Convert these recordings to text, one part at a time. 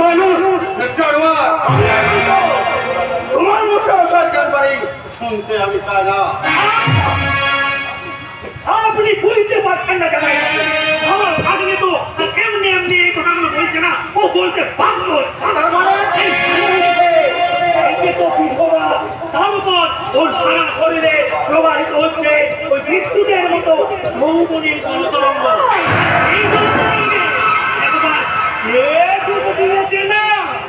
মানুষ জানোয়ার তোমার মুখে সরকার বাড়ি শুনতে আমি চাই না। আপনি বুঝতে পারছেন না জামাই, আমার ভাগ্নে তো এমনি এমনি এই কথাগুলো বলছে না, ও বলতে বাধ্য হচ্ছে। তো বিধবা, তার উপর ওর সারা শরীরে প্রবাহিত হচ্ছে ওই বিদ্যুতের মতো যৌবনের গণতরঙ্গ। এই গণতরঙ্গে একবার যে ডুব দিয়েছে না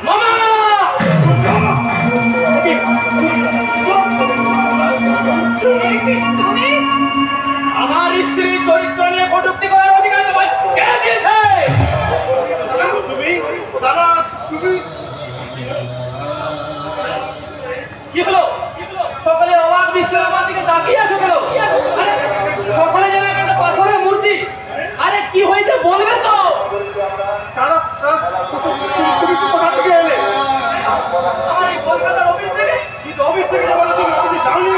মামা, আমার স্ত্রীর চরিত্র নিয়ে কটূক্তি করার অধিকার তোমায় কে দিয়েছে? তুমি দাদা, তুমি কি হলো? সকলে অবাক দৃষ্টির আমার দিকে তাকিয়ে আছো কেন? সকলে যেন একটা পাথরের মূর্তি। আরে কি হয়েছে বলবে তো? দাদা, তুমি কোথা থেকে এলে? আমার এই কলকাতার অফিস থেকে। কিন্তু অফিস থেকে যাবো না, তুমি অফিসে যাওনি।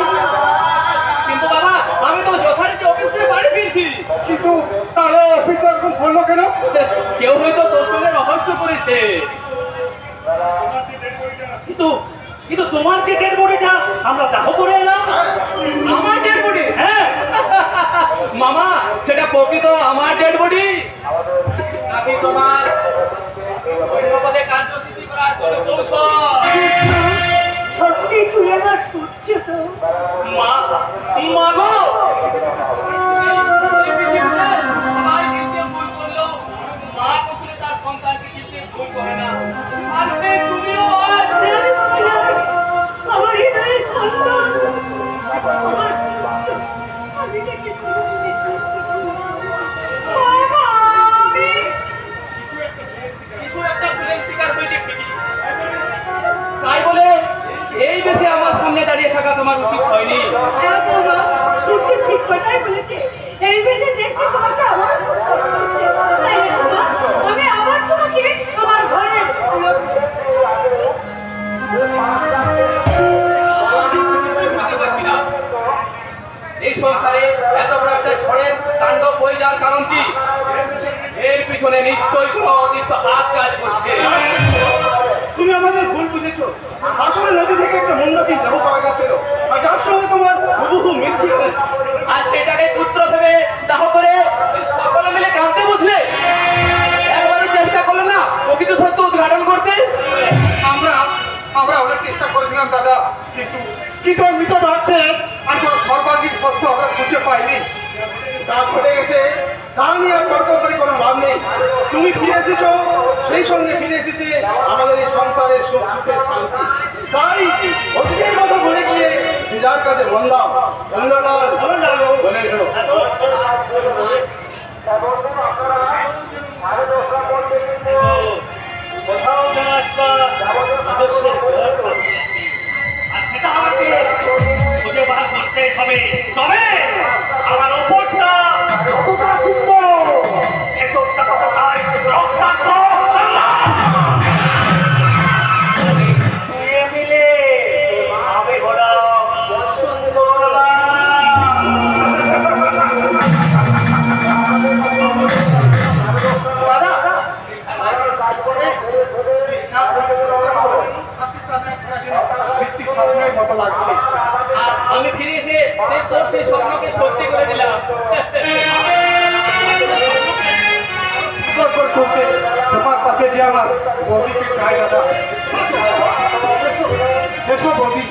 কিন্তু বাবা, আমি তো যথারীতি অফিস থেকে বাড়ি ফিরছি। কিন্তু তাহলে অফিস এরকম করলো কেন? কেউ হয়তো তোর সঙ্গে রহস্য করেছে। কিন্তু তোমার যে ডেড বডিটা আমরা দাহ করে এলাম, আমার ডেড বডি? হ্যাঁ মামা, সেটা প্রকৃত আমার ডেড বডি নাকি তোমার পদে কার্যসিদ্ধি করার কোনো কৌশল? সত্যি তুই আমার সত্যি তো মা, মা গো, মা কখনো তার সন্তানকে চিনতে ভুল করে না। আজকে তুমিও আমার হৃদয়ের সন্তান, আমার আমি দেখে কিছু একটা ভুলের শিকার হয়েছে ঠিকই, তাই বলে এই দেশে আমার সামনে দাঁড়িয়ে থাকা তোমার উচিত হয়নি। ঠিক কথাই বলেছে, এই দেশে দেখতে তোমাকে আমার আমি আবার তোমাকে আমার ঘরে এই সংসারে এত বড় একটা ঝড়ের তাণ্ডব হয়ে যাওয়ার কারণ কি? এর পিছনে নিশ্চয়ই কোনো অদৃশ্য হাত কাজ করছে। তুমি আমাদের ভুল বুঝেছো। আসলে নদী থেকে একটা মন্ডপীর দেহ পাওয়া গেছিল, আর যার সঙ্গে তোমার হুবহু মিল ছিল। আর সেটাকে পুত্র ভেবে দাহ করে সকলে মিলে কাঁদতে বসলে। একবারও চেষ্টা করলো না প্রকৃত সত্য উদ্ঘাটন করতে? আমরা অনেক চেষ্টা করেছিলাম দাদা, কিন্তু মৃত যাচ্ছে আর কোনো সর্বাঙ্গীন সত্য আমরা খুঁজে পাইনি। যা ঘটে গেছে তা নিয়ে আর তর্ক করে কোনো লাভ নেই। তুমি ফিরে এসেছো, সেই সঙ্গে ফিরে এসেছে আমাদের এই সংসারের সুখ সুখের শান্তি। তাই অতীতের কথা বলে গিয়ে যার কাছে বললাম বন্ধলাল বলে এলো। কোথাও আর সেটা আমাকে খুঁজে বার করতে হবে। তবে আমার ওপরটা কতটা সুন্দর, এসবটা কতটাই রক্তাক্ত মিলে আমি হলাম সুন্দর। মতো লাগছে। আমি ফিরে এসে তোর সেই স্বপ্নকে সত্যি করে দিলাম। তোমার পাশে যে আমার বৌদিকে চাই দাদা। এসো বৌদি।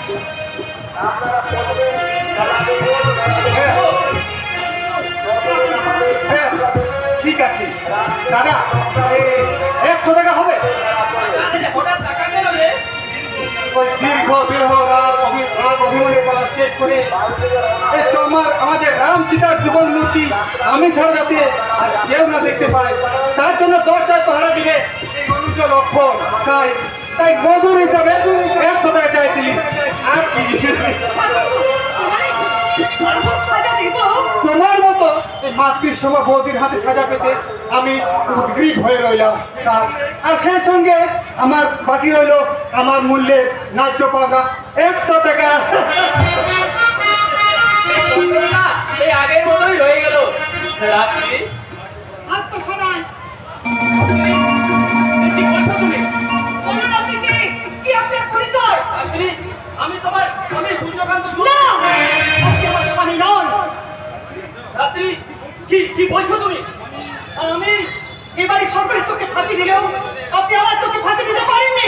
হ্যাঁ ঠিক আছে দাদা, 100 টাকা হবে। ওই দীর্ঘ বিরহ অভিমানের করা শেষ করে আমাদের রাম সীতার জীবন মূর্তি আমি ছাড়া যাতে আর কেউ না দেখতে পায়, তার জন্য 10টায় পাহারা দিলে এই অনুজ লক্ষণ। তাই মজুর হিসাবে 100 টাকা চাইছি। আর কি তোমার মতো এই মাতৃসভা বৌদির হাতে সাজা পেতে আমি উদ্গ্রীব হয়ে রইলাম। আর সেই সঙ্গে আমার বাকি রইল আমার মূল্যে ন্যায্য পাওয়া 100 টাকা। এই আগের মতোই রয়ে গেল। রাত্রি আমি তোমার স্বামী সূর্যকান্ত না, আপনি আমার স্বামী নন। রাত্রি কি কি বলছো তুমি? আমি এবারে সরকারের চোখে ফাঁকি দিলেও আপনি আমার চোখে ফাঁকি দিতে পারেননি।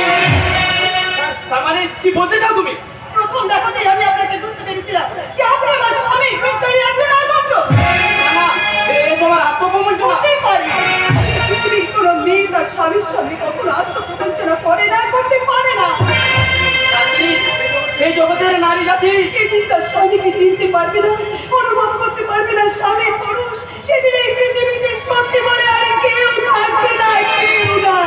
তার মানে কি বলতে চাও তুমি? প্রথম দেখাতেই আমি আপনাকে বুঝতে পেরেছিলাম যে আপনি আমার স্বামী ভিক্টোরিয়া একজন আদর্শ। না, না, এ তোমার আত্মপ্রবঞ্চনা। হতেই পারে, পৃথিবীর কোনো মেয়ে তার স্বামীর সামনে কখনো আত্মপ্রবঞ্চনা করে না, করতে পারে না। রাত্রি, এই জগতের নারী জাতি যেদিন তার স্বামীকে চিনতে পারবে না, অনুভব করতে পারবে না স্বামী পুরুষ, সেদিন এই পৃথিবীতে সত্যি বলে আর কেউ থাকবে না, কেউ না।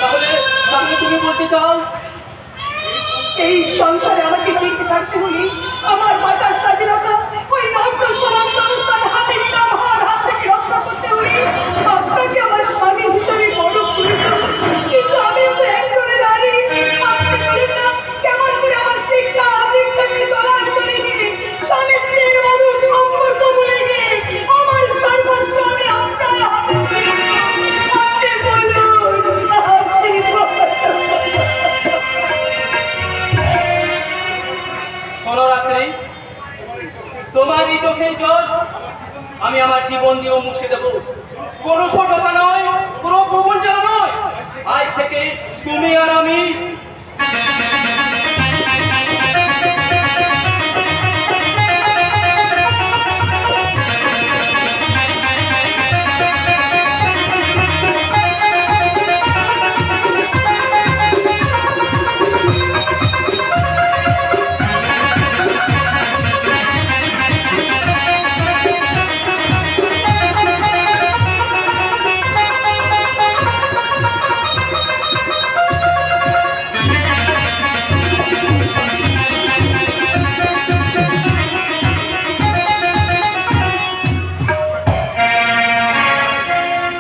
তাহলে তাহলে তুমি বলতে চাও এই সংসারে আমাকে টিকে থাকতে হলে আমার বাঁচার স্বাধীনতা ওই নগ্ন সমাজ ব্যবস্থার হাতে নিলাম হওয়ার হাত থেকে রক্ষা করতে হলে আপনাকে আমার স্বামী হিসেবে বড় প্রয়োজন। কিন্তু আমিও তো একজনের নারী। আপনি বলেন না কেমন করে আমার শিক্ষা দীক্ষাকে চলার করে দিয়ে স্বামী স্ত্রীর মধুর সম্পর্ক বলে দিয়ে আমার সর্বস্ব আমি আপনার হাতে তুলে দিই। আপনি বলুন, আপনি বলুন। শোনো রাত্রি, তোমার এই চোখের জল আমি আমার জীবন দিয়েও মুছে দেবো। কোনো ছোটতা নয়, কোনো প্রবঞ্চনা নয়। আজ থেকে তুমি আর আমি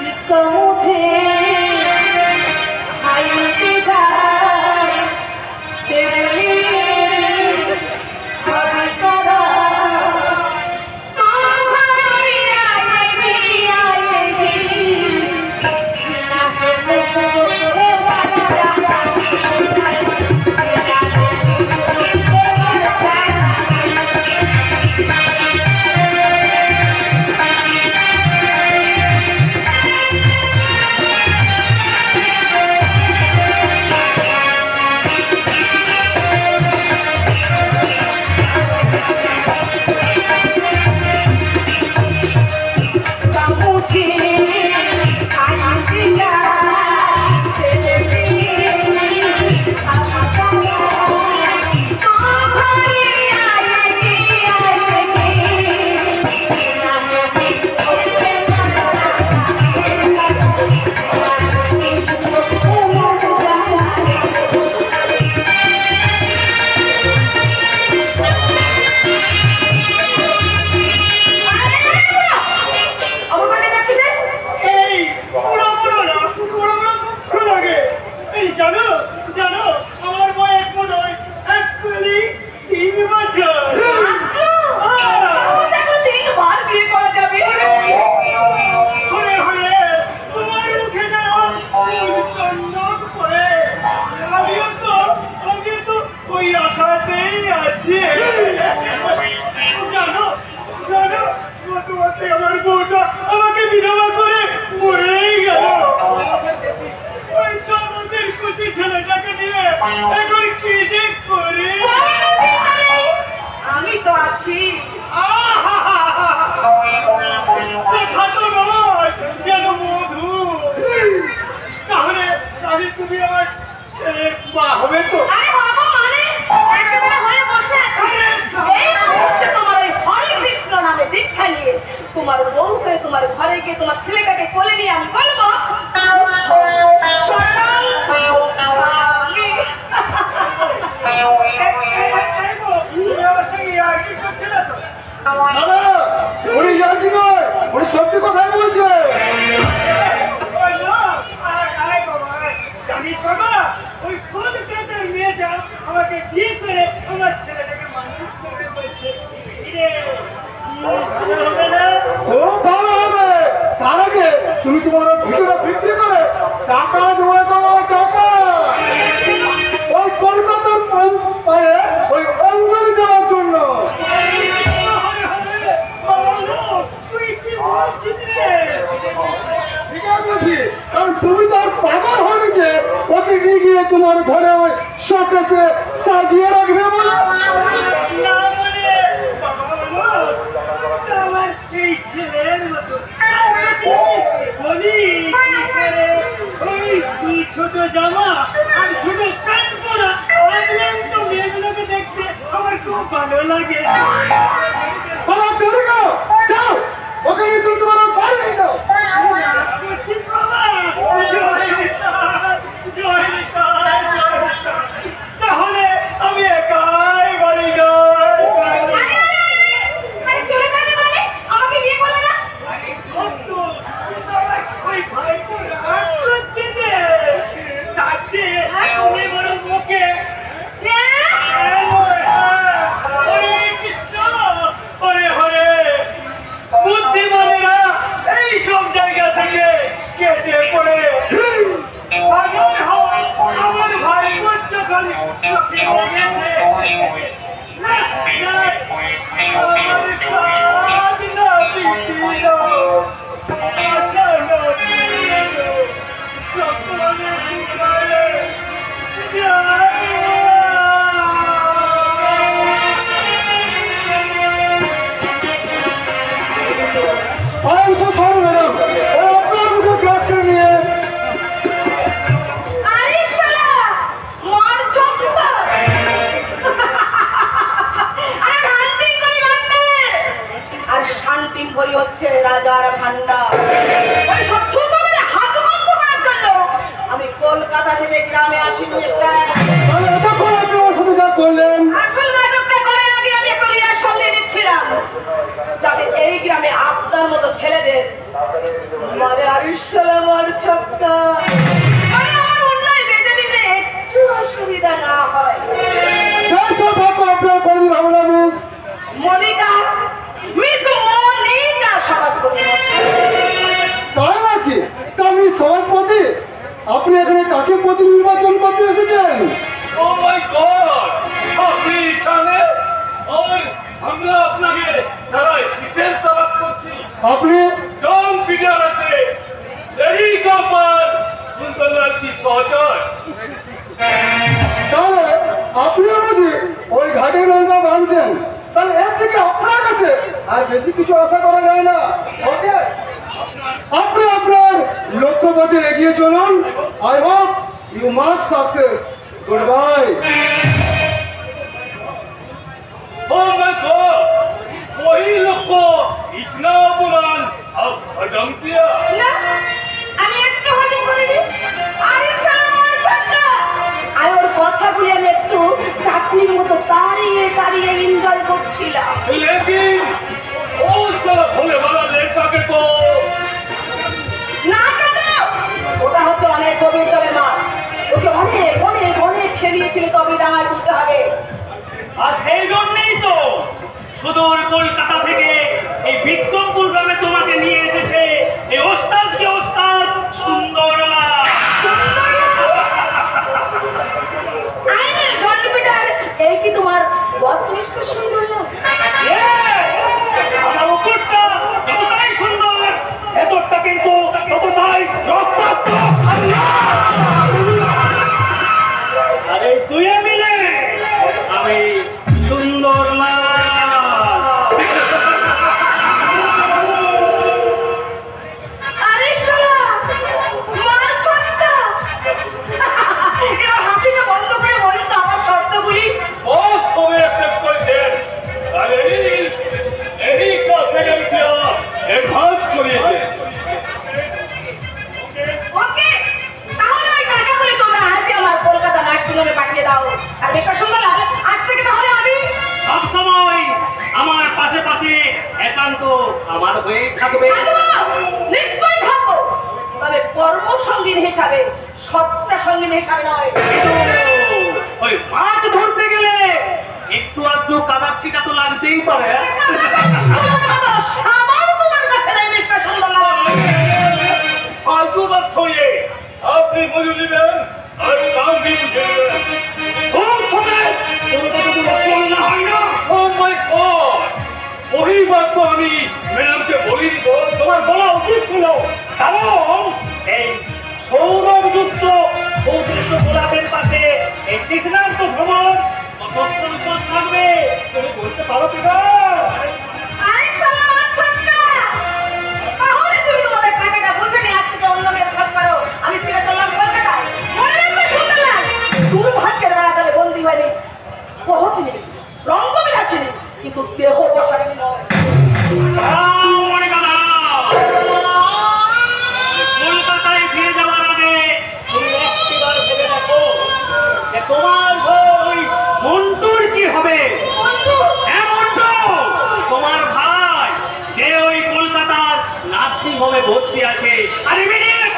जिसको मुझे हाईते जाए तेरे हर करा तुम्हारी याद भी आएगी ना আমার বউটা আমাকে বিধবা করে মরেই গেল। ওই চমকের কুচি ছেলেটাকে নিয়ে এখন কি যে করি। আমি তো আছি। কথা তো নয়, যেন মধু। তাহলে তাহলে তুমি আমার ছেলের মা হবে তো? আরে বাবা, মানে একেবারে হয়ে বসে আছি। এই হচ্ছে তোমার ওই হরে কৃষ্ণ নামে দীক্ষা নিয়ে তোমার বউ হয়ে তোমার ঘরে গিয়ে তোমার ছেলেটাকে কোলে নিয়ে আমি বলবো সকাল স্বামী। উনি জানছি নয়, উনি সত্যি কথাই বলছে। জানিস বাবা, ওই খোঁজ কাটার মেয়েটা আমাকে বিয়ে করে আমার ছেলেটাকে মানুষ করে বলছে। খুব ভালো হবে। তার আগে তুমি তোমার ভিডিওটা বিক্রি করে টাকা জমা করো, টাকা। ও কারণ তুমি তো আর পাগল হয়নি যে ওকে নিয়ে গিয়ে তোমার ঘরে ওই শোকেসে সাজিয়ে রাখবে বলে। না মানে আমার এই ছেলের মতো বলি ওই ছোট জামা আর ছোট প্যান্ট পরা অনলাইন তো মেয়েগুলোকে দেখতে আমার খুব ভালো লাগে। আমার দেরি করো, যাও ওকে নিয়ে তুমি তোমার বাড়ি নিয়ে যাও। তাহলে আমি একাই বাড়ি যাই। চলে যাবে মানে আমাকে বিয়ে করবে না? ওই ভাই করছে যে তাকে তুমি বড় মুখে হরে কৃষ্ণ হরে হরে বুদ্ধিমানেরা এই সব জায়গা থেকে কেটে পড়ে পাগল হয়। আমার ভাই করছে খালি চোখে লেগেছে আমার কাজ না বিপিল আশা না বিপিল সকলে পুরায়ে জয় I am so sorry, madam. আপনার মুখে ক্লাস করে নিয়ে আরে শালা মার ঝক্কা আরে হান্টিং করি ভান্ডার আর শান্তিং করি হচ্ছে রাজার ভান্ডার। ওই সব ছোট মেয়ে হাত বন্ধ করার জন্য আমি কলকাতা থেকে গ্রামে আসি মিস্টার। তাহলে এতক্ষণ আপনি ওর সাথে যা করলেন আসল নাটকটা করার আগে আমি একটা রিহার্সাল দিয়ে দিচ্ছিলাম যাতে এই গ্রামে আপনার মতো ছেলেদের মানে আরিশালা মার ছক্কা মানে আমার অন্যায় বেঁধে দিলে একটু অসুবিধা না হয়। সেই সব ভাগ্য আপনার কোনদিন হবে না মিস। মনিকা মিস মনিকা সমাজপতি তাই নাকি? তা মিস সভাপতি আপনি এখানে কাকে প্রতি নির্বাচন করতে এসেছেন? ও মাই গড আপনি এখানে আর আমরা আপনাকে সারা কিসের তলব করছি। আপনি টম পিটার আছে এই কাপড় সুন্দর কি সহচর তাহলে আপনিও বুঝি ওই ঘাটে নৌকা বাঁধছেন, তাহলে এর থেকে আপনার কাছে আর বেশি কিছু আশা করা যায় না। ওকে আপনি আপনার লক্ষ্যপথে এগিয়ে চলুন। I hope you must success. Good bye. Oh my god वही लोग को इतना बुलान अब हजम किया। না আমি একটু হজম করিনি। আরে শালা মার ছক্কা আর ওর কথাগুলি আমি একটু চাটনির মতো তাড়িয়ে তাড়িয়ে এনজয় করছিলাম। लेकिन वो साला भोले वाला लड़का के तो না কেন ওটা হচ্ছে অনেক গভীর জলের মাছ, ওকে অনেক অনেক অনেক খেলিয়ে খেলে তবে ডাঙায় তুলতে হবে। আর সেই জন্যই তো সুদূর কলকাতা থেকে এই বিক্রমপুর গ্রামে তোমাকে নিয়ে এসেছে এই ওস্তাদকে ওস্তাদ সুন্দরলা। আইনে জন পিটার এই কি তোমার বস মিস্টার সুন্দরলা? আমার উপরটা যতটাই সুন্দর ভেতরটা কিন্তু ততটাই রক্তাক্ত। আরে দুয়ে মিলে আমি সুন্দরলা। আরে শালা মার ছক্কা এবার হাসিটা বন্ধ করে বলুন তো আমার শর্তগুলি। ও সবে অ্যাকসেপ্ট করেছেন। আরে এই কাজ থেকে আমি অ্যাডভান্স করিয়েছে। ওকে তাহলে ওই টাকাগুলি তোমরা আজই আমার কলকাতা নার্সিংহোমে পাঠিয়ে দাও। আর মিস্টার সুন্দরলাল আজ থেকে তাহলে আমি সব সময় আমার পাশে পাশে একান্ত আমার হয়েই থাকবে। থাকবো, নিশ্চয়ই থাকবো, তবে কর্মসঙ্গীন হিসাবে সচ্চা সঙ্গীন হিসাবে নয়। ওই মাছ ধরতে গেলে একটু আধটু কাদার ছিটা তো লাগতেই পারে। তোমার মতো সাবান তোমার কাছে নেই মিস্টার সুন্দরলাল। ফালতু বাদ ছড়িয়ে আপনি বুঝে নেবেন আর কাম কি বুঝে নেবেন। খুব সময় তোর কথা তো রসল না হয় না। ও মাই গড ওই বাদ তো আমি ম্যাডামকে বলিনি গো, তোমার বলা উচিত ছিল। কারণ এই চলো পিতা। আরে শালা বাচ্চাটা, তাহলে তুমি তোমাদের টাকাটা বুঝে নিয়ে আজ থেকে অন্য মেয়ের কাজ করো। আমি ফিরে চললাম কলকাতায়। মনে রাখবে সুন্দরলাল, তুমি ভাগ্যের বেড়াজালে বন্দী হয়নি, বহুদিন রঙ্গবিলাসিনী, কিন্তু দেহ বসারিনী নয়। কলকাতায় ফিরে যাওয়ার আগে তুমি একবার ভেবে দেখো যে তোমার ওই মন্টুর কি হবে। হ্যাঁ মন্টু, তোমার ভাই যে ওই কলকাতার নার্সিং হোমে ভর্তি আছে, আর ইমিডিয়েট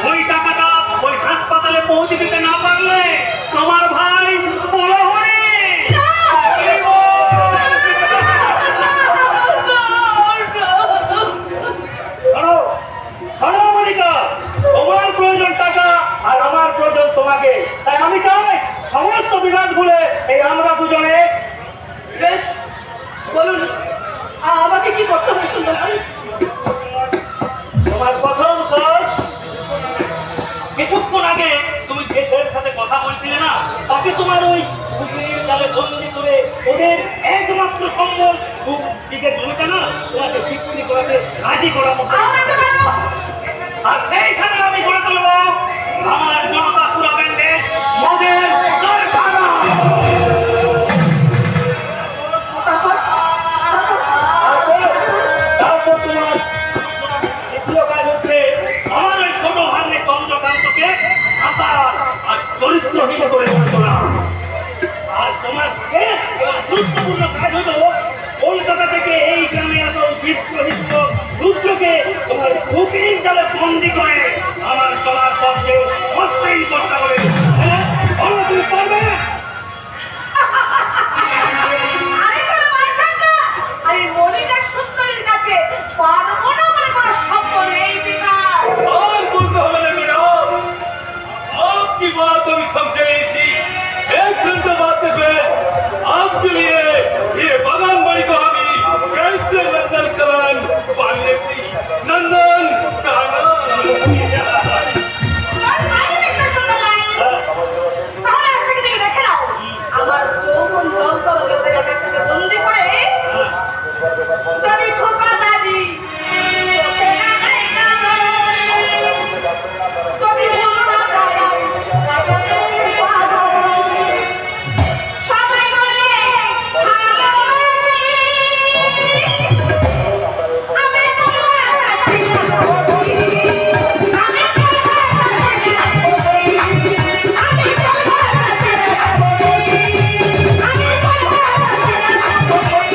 ওই টাকাটা ওই হাসপাতালে পৌঁছে দিতে না পারলে তোমার ভাই বড় হয়ে তোমার প্রয়োজন টাকা আর আমার প্রয়োজন তোমাকে, তাই আমি চাই সমস্ত বিবাদ ভুলে এই আমরা দুজনে। বেশ, বলুন আমাকে কি করতে হবে সুন্দরলাল? তোমার প্রথম কাজ, কিছুক্ষণ আগে তুমি যে ছেলের সাথে কথা বলছিলে না, তাকে তোমার ওই পুকুরের জালে বন্দি করে ওদের একমাত্র সম্বল দিকে জমিটা না তোমাকে বিক্রি করাতে রাজি করাবো। আর সেইখানে আমি গড়ে তুলব আমার জনতা সুরা ব্যান্ডের মদের কারখানা। তারপর তোমার দ্বিতীয় কাজ হচ্ছে আমার ওই ছোট ভাগ্নে চন্দ্রকান্তকে আকার আর চরিত্রহীন করে গড়ে তোলা। আর তোমার শেষ এবং গুরুত্বপূর্ণ কাজ হলো কলকাতা থেকে এই গ্রামে আসা বিদ্রোহিত রুদ্রকে তোমার বুকিং জালে বন্দি করে আমার চলার পথে মসৃণ করতে হবে। হ্যাঁ, বলো তুমি পারবে? আরে শালা বাচ্চাটা, আরে মনিকা সুন্দরীর কাছে পারবো না বলে কোনো শব্দ নেই বিকাশ। और बोलते हो ना मैडम, आपकी बात अभी समझ रही थी। एक घंटे बाद पे आपके लिए ये बागान बड़ी कहानी कैसे नंदन करण पालने थी। नंदन कानन তাহলে আজ থেকে তুমি দেখে নাও, আমার যৌবন জলতলাকে ওদের এক থেকে বন্দি করে যদি খোপা দাদি চোখে লাগাই কাজল, যদি ভুল না যায় তাকে চোখে পাগল, সবাই বলে ভালোবাসি, আমি ভালোবাসি না বসি, আমি ভালোবাসি না বসি, আমি ভালোবাসি না বসি, আমি ভালোবাসি না বসি।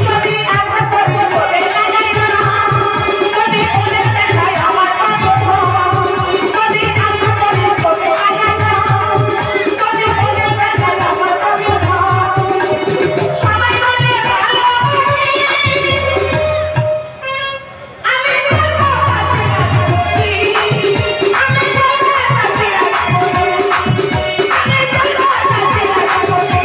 যদি আঘাত করতে বলে লাগাই না, যদি বলে দেখায় আমার পাশে, যদি আঘাত করতে বলে লাগাই না, যদি বলে দেখায় আমার পাশে, সবাই বলে ভালোবাসি, আমি ভালোবাসি না বসি, আমি ভালোবাসি না বসি, আমি ভালোবাসি না বসি।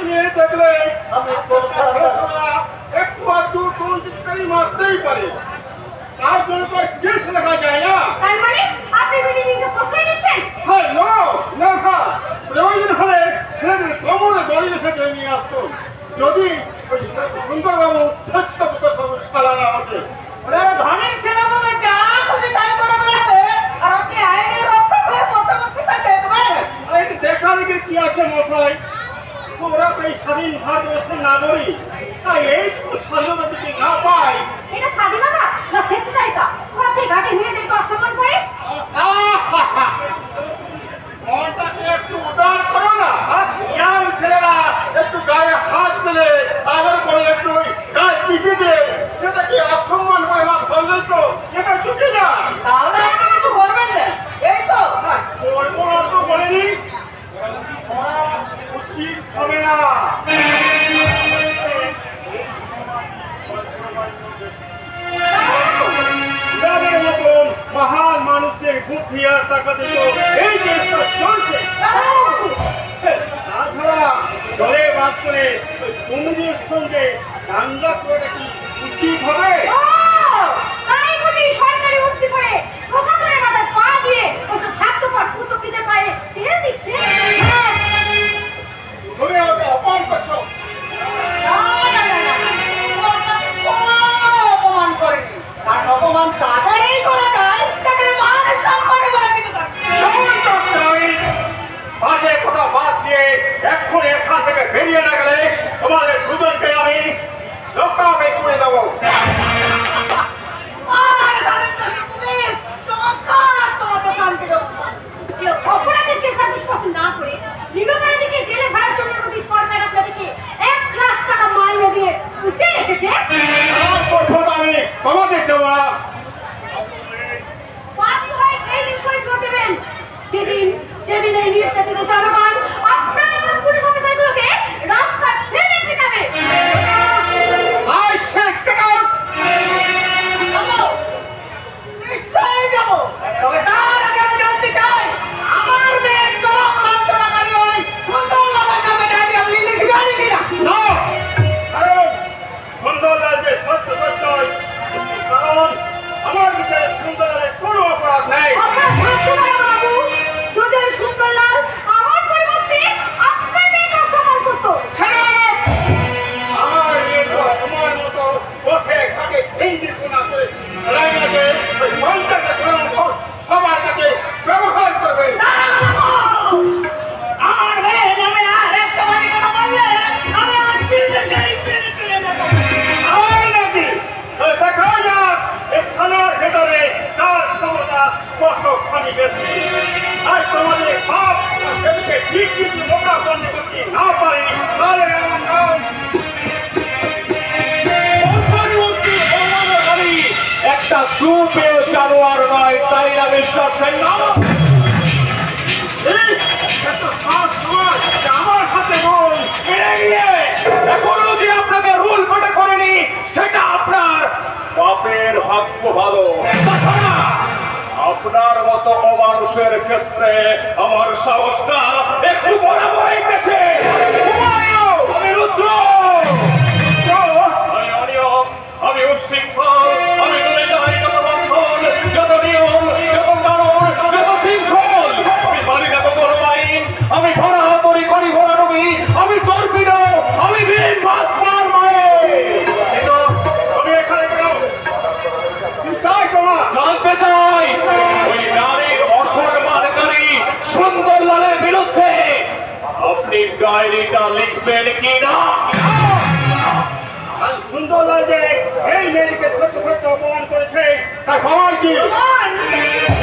মেয়ে দেখলে একটু আধটু কোন চিৎকারি মারতেই পারে, তার জন্য তো আর কেস লেখা যায় না। তার মানে আপনি বিল্ডিংকে প্রশ্রয় দিচ্ছেন? হ্যাঁ, লেখা প্রয়োজন হলে ছেলেদের কবরে দড়ি রেখে চেয়ে নিয়ে আসতো, যদি ওই সুন্দরবাবু সত্য চালানো হতে। ধনীর ছেলে বলে যা খুশি তাই করে বেড়াবে, আর আপনি আইনের রক্ষক হয়ে বসে বসে তাই দেখবেন। দেখা দেখে কি আছে মশাই, ওরা তো এই স্বাধীন ভারতবর্ষের নাগরিক, তাই এইটুকু স্বাধীনতা যদি না পাই। এটা স্বাধীনতা না স্বেচ্ছাচারিতা? পথে ঘাটে মেয়েদেরকে অসম্মান করে? মনটাকে একটু বুদ্ধি আর টাকাতে তো এই দেশটা চলছে। তাছাড়া দলে বাস করে ওই কুমিরের সঙ্গে দাঙ্গা করে কি উচিত হবে? তাই বলি সরকারি উক্তি করে প্রশাসনের মাথায় পা দিয়ে ওসব স্বার্থপর কুচকিতে পায়ে ছেড়ে দিচ্ছে। তুমি আমাকে অপমান করছো। অপমান করেনি, কারণ অপমান তাদেরই করা যায় তাদের মান সম্মানে বলে কিছু থাকে। বাজে কথা বাদ দিয়ে এক্ষুনি এখান থেকে বেরিয়ে না গেলে তোমাদের দুজনকে আমি লোকাবে করে দেবো। আর স্বাধীনতার পুলিশ চমৎকার তোমাকে শান্তি রক্ষা। কেউ অপরাধীকে সার্ভিস পছন্দ না করে নিরপরাধীকে জেলে ভাড়ার জন্য যদি সরকার আপনাদেরকে 1 লাখ টাকা মাইনে দিয়ে পুষিয়ে রেখেছে, আর করবো না আমি, তোমাদের দেবো না। বাধ্য হয়ে এই বিষয় ঘটবেন যেদিন এই নির্যাতিত জনগণ আপনাদের মতো পুলিশ অফিসারগুলোকে রাস্তা ছেড়ে রেখে যাবে। I said get out! নিশ্চয়ই যাবো, তবে তার আগে আমি জানতে চাই আমার মেয়ের চরম লাঞ্ছনাকারী ওই সুন্দর লালের নামে ডায়েরি আপনি লিখবেন কিনা? No! কারণ সুন্দরলাল যে সত্য সত্যই, কারণ আমার বিচারে সুন্দরলালের কোনো অপরাধ নেই। আপনার ভাবতে পারেন বাবু, যদি ওই সুন্দরলাল আমার পরিবর্তে আপনার মেয়েকে অসম্মান করতো। ছেড়ে দাও! আমার মেয়ে তো তোমার মতো পথে ঘাটে ভেঙ্গি কোনা করে রায়নাকে ওই মঞ্চটা ধরার পর সবার কাছে ব্যবহার করবে। আমার মেয়ের নামে আর একটা বাড়ি কথা বললে আমি আমার চিন্তা ছেড়ে নেবো। আমার নাকি দেখা যাক এই থানার ভেতরে তার ক্ষমতা কতখানি বেশি। আর তোমাদের বাপ সেদিকে ঠিক কিছু লোকাবন্ধ করতে না পারি তাহলে আমার নাম একটা গ্রুপেও জানোয়ার নয়, তাই না মিস্টার সেন? আমার হাতে রোল এখনো যে আপনাকে রুল পেটে করেনি সেটা আপনার বাপের ভাগ্য ভালো। তাছাড়া আপনার মতো অমানুষের ক্ষেত্রে আমার সাহসটা একটু বরাবরই বেশি। আমি রুদ্র, আমি অনিয়ম, আমি উচ্ছৃঙ্খল, আমি তুলে যাই যত বন্ধন, যত নিয়ম, যত কারণ, যত শৃঙ্খল। আমি মানি না কত আইন, আমি ভরা তরি করি ভরা নবী, আমি তর্পিত, আমি বীর মাস্টার কিন্তু তুমি এখানে কেন? কি চাই তোমার? জানতে চাই ওই নারীর অসম্মানকারী সুন্দরলালের বিরুদ্ধে আপনি ডায়েরিটা লিখবেন কি না? আর সুন্দরলাল যে এই মেয়েকে সত্য সত্য অপমান করেছে তার প্রমাণ কি?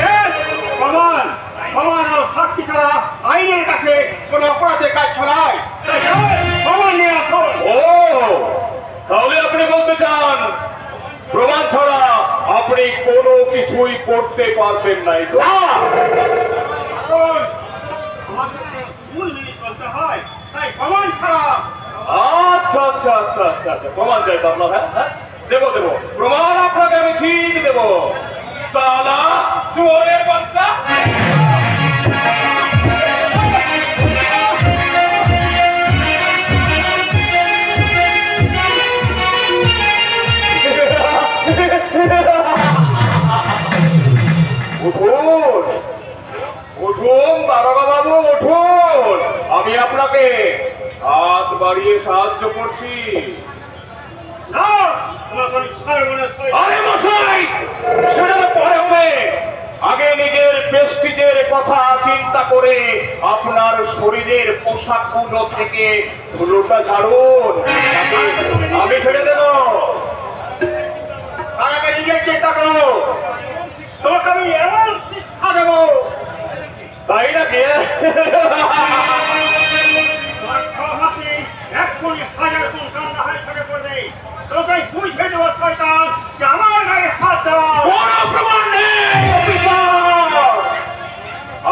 Yes, প্রমাণ। প্রমাণ ও সাক্ষী ছাড়া আইনের কাছে কোনো অপরাধের কাজ ছড়ায়। তাই যাও, প্রমাণ নিয়ে আসো। ও, তাহলে আপনি বলতে চান প্রমাণ ছাড়া আপনি কোনো কিছুই করতে পারবেন নাই তো? কারণ আমাদের ভুল মেনে চলতে হয়, তাই প্রমাণ ছাড়া আচ্ছা আচ্ছা আচ্ছা আচ্ছা আচ্ছা, প্রমাণ চাই তো আপনার? হ্যাঁ হ্যাঁ, দেবো দেবো, প্রমাণ আপনাকে আমি ঠিক দেবো। সালা শুয়োরের বাচ্চা! উঠুন উঠুন দারোগা বাবু, উঠুন। আমি আপনাকে হাত বাড়িয়ে সাহায্য করছি। না, তোমাকে আমি ছাড়বো না। আরে মশাই, সেটা তো পরে হবে। আগে নিজের প্রেস্টিজের কথা চিন্তা করে আপনার শরীরের পোশাকগুলো থেকে ধুলোটা ঝাড়ুন। আমি ছেড়ে দেব। তার আগে নিজের চিন্তা করো, তোমাকে আমি এমন শিক্ষা দেবো তাই নাকি? তোমার সহবাসী এক্ষুনি 1000 গুণ কান্না হয়ে ফেলে পড়বে। তোকে বুঝে দেবো শয়তান যে আমার গায়ে হাত দেওয়া। কোনো প্রমাণ নেই অফিসার।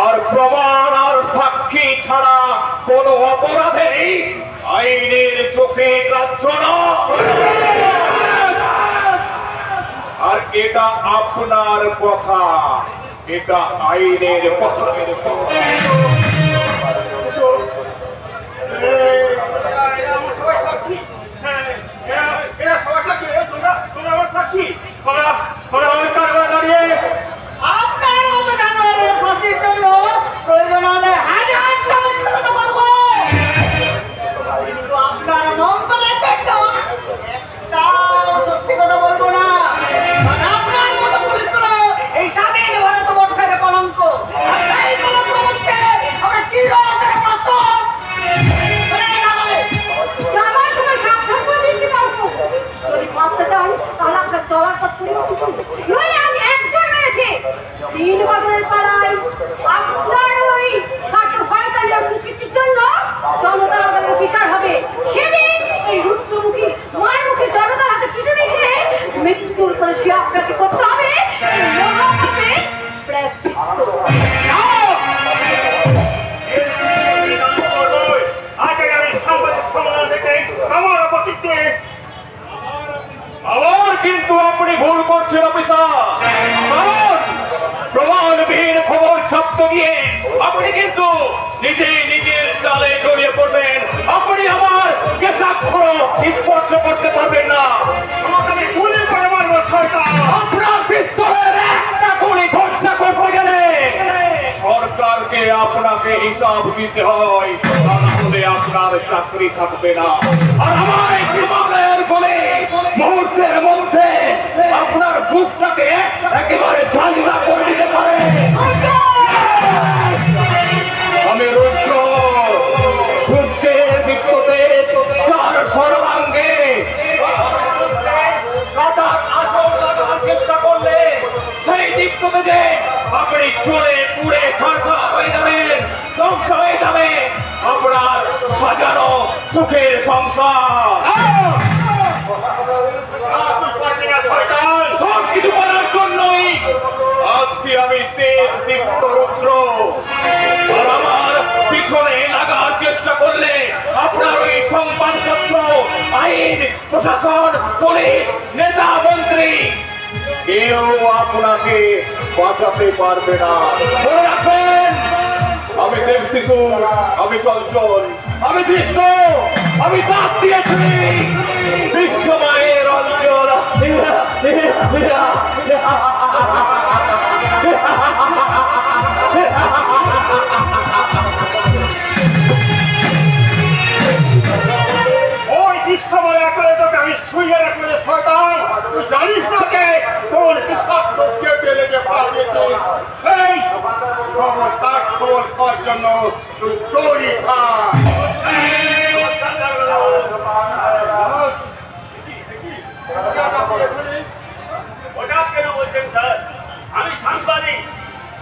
আর প্রমাণ আর সাক্ষী ছাড়া কোনো অপরাধেরই আইনের চোখে গ্রাহ্য নয়। আর এটা আপনার কথা। এটা আইনের পথের এরা আমার সবাই সাক্ষী। হ্যাঁ, এরা সবাই সাক্ষী। তোমরা আমার সাক্ষী। তোমরা ওই কারবারে দাঁড়িয়ে আপনার মতো জানোয়ারের ফাঁসির জন্য প্রয়োজন হলে হাজার টাকা ছোট করবো, কিন্তু আপনার মঙ্গলের জন্য একটাও সত্যি কথা বলবো না। কারণ আপনার মতো পুলিশগুলো এই স্বাধীন ভারতবর্ষের কলঙ্ক, আর সেই কলঙ্ক মুছতে আমরা চিরতরে প্রস্তুত। যাবার সময় সাবধান করে দিচ্ছি কাউকে। যদি বাঁচতে চান তাহলে আপনার চলার পথ পরিবর্তন করুন। নইলে আমি একজন মেরেছি 3 বছরের পালায় আপনার ওই শয়তানের কুচিটির জন্য জনতার আদালতে বিচার হবে। সেদিন এই রুদ্রমুখী মারমুখী জনতার হাতে পিটুনি খেয়ে মৃত্যুর করে সে আপনাকে করতে হবে আবার কিন্তু আপনি ভুল করছেন অফিসার। কারণ প্রমাণবিহীন খবর ছাপতে গিয়ে আপনি কিন্তু নিজের জালে জড়িয়ে পড়বেন। আপনি আমার কেশাক্ষর স্পর্শ করতে পারবেন না। তোমাকে আমি গুলি করে মারবো শয়তান। আপনার পিস্তলের একটা গুলি খরচা করতে গেলে সরকারকে আপনাকে হিসাব দিতে হয়, তা না হলে আপনার চাকরি থাকবে না। আর আমার এই বিমানের বলে মুহূর্তের মধ্যে আপনার বুকটাকে একেবারে ঝাঁঝরা করে দিতে পারে। আমি রুদ্র, সূর্যের বিপ্লবে চার সর্বাঙ্গে কাটার আঁচল লাগানোর চেষ্টা করলে সেই দীপ্ততে যে আপনি চলে পুড়ে ছাড়খাড় হয়ে যাবেন, ধ্বংস হয়ে যাবে আপনার সাজানো সুখের সংসার। তুই পারবি না শয়তান। সব কিছু করার জন্যই আজকে আমি তেজ দীপ্ত রুদ্র। আর আমার পিছনে লাগার চেষ্টা করলে আপনার ওই সংবাদপত্র, আইন, প্রশাসন, পুলিশ, নেতা, মন্ত্রী কেউ আপনাকে বাঁচাতে পারবে না। মনে রাখবেন, আমি দেব শিশু, আমি চঞ্চল, আমি দৃষ্ট, আমি দাঁত দিয়েছি বিশ্বমায়ের অঞ্চল। ওই দৃশ্যময় আকারে তোকে আমি ছুঁয়ে রাখবো রে শয়তান। তুই জানিস না যে কোন বিষাক্ত কেটে লেগে পাঠিয়েছিস, সেই খবর তার খবর পাওয়ার জন্য তুই তৈরি থাক। হঠাৎ কেন বলছেন স্যার? আমি সাংবাদিক,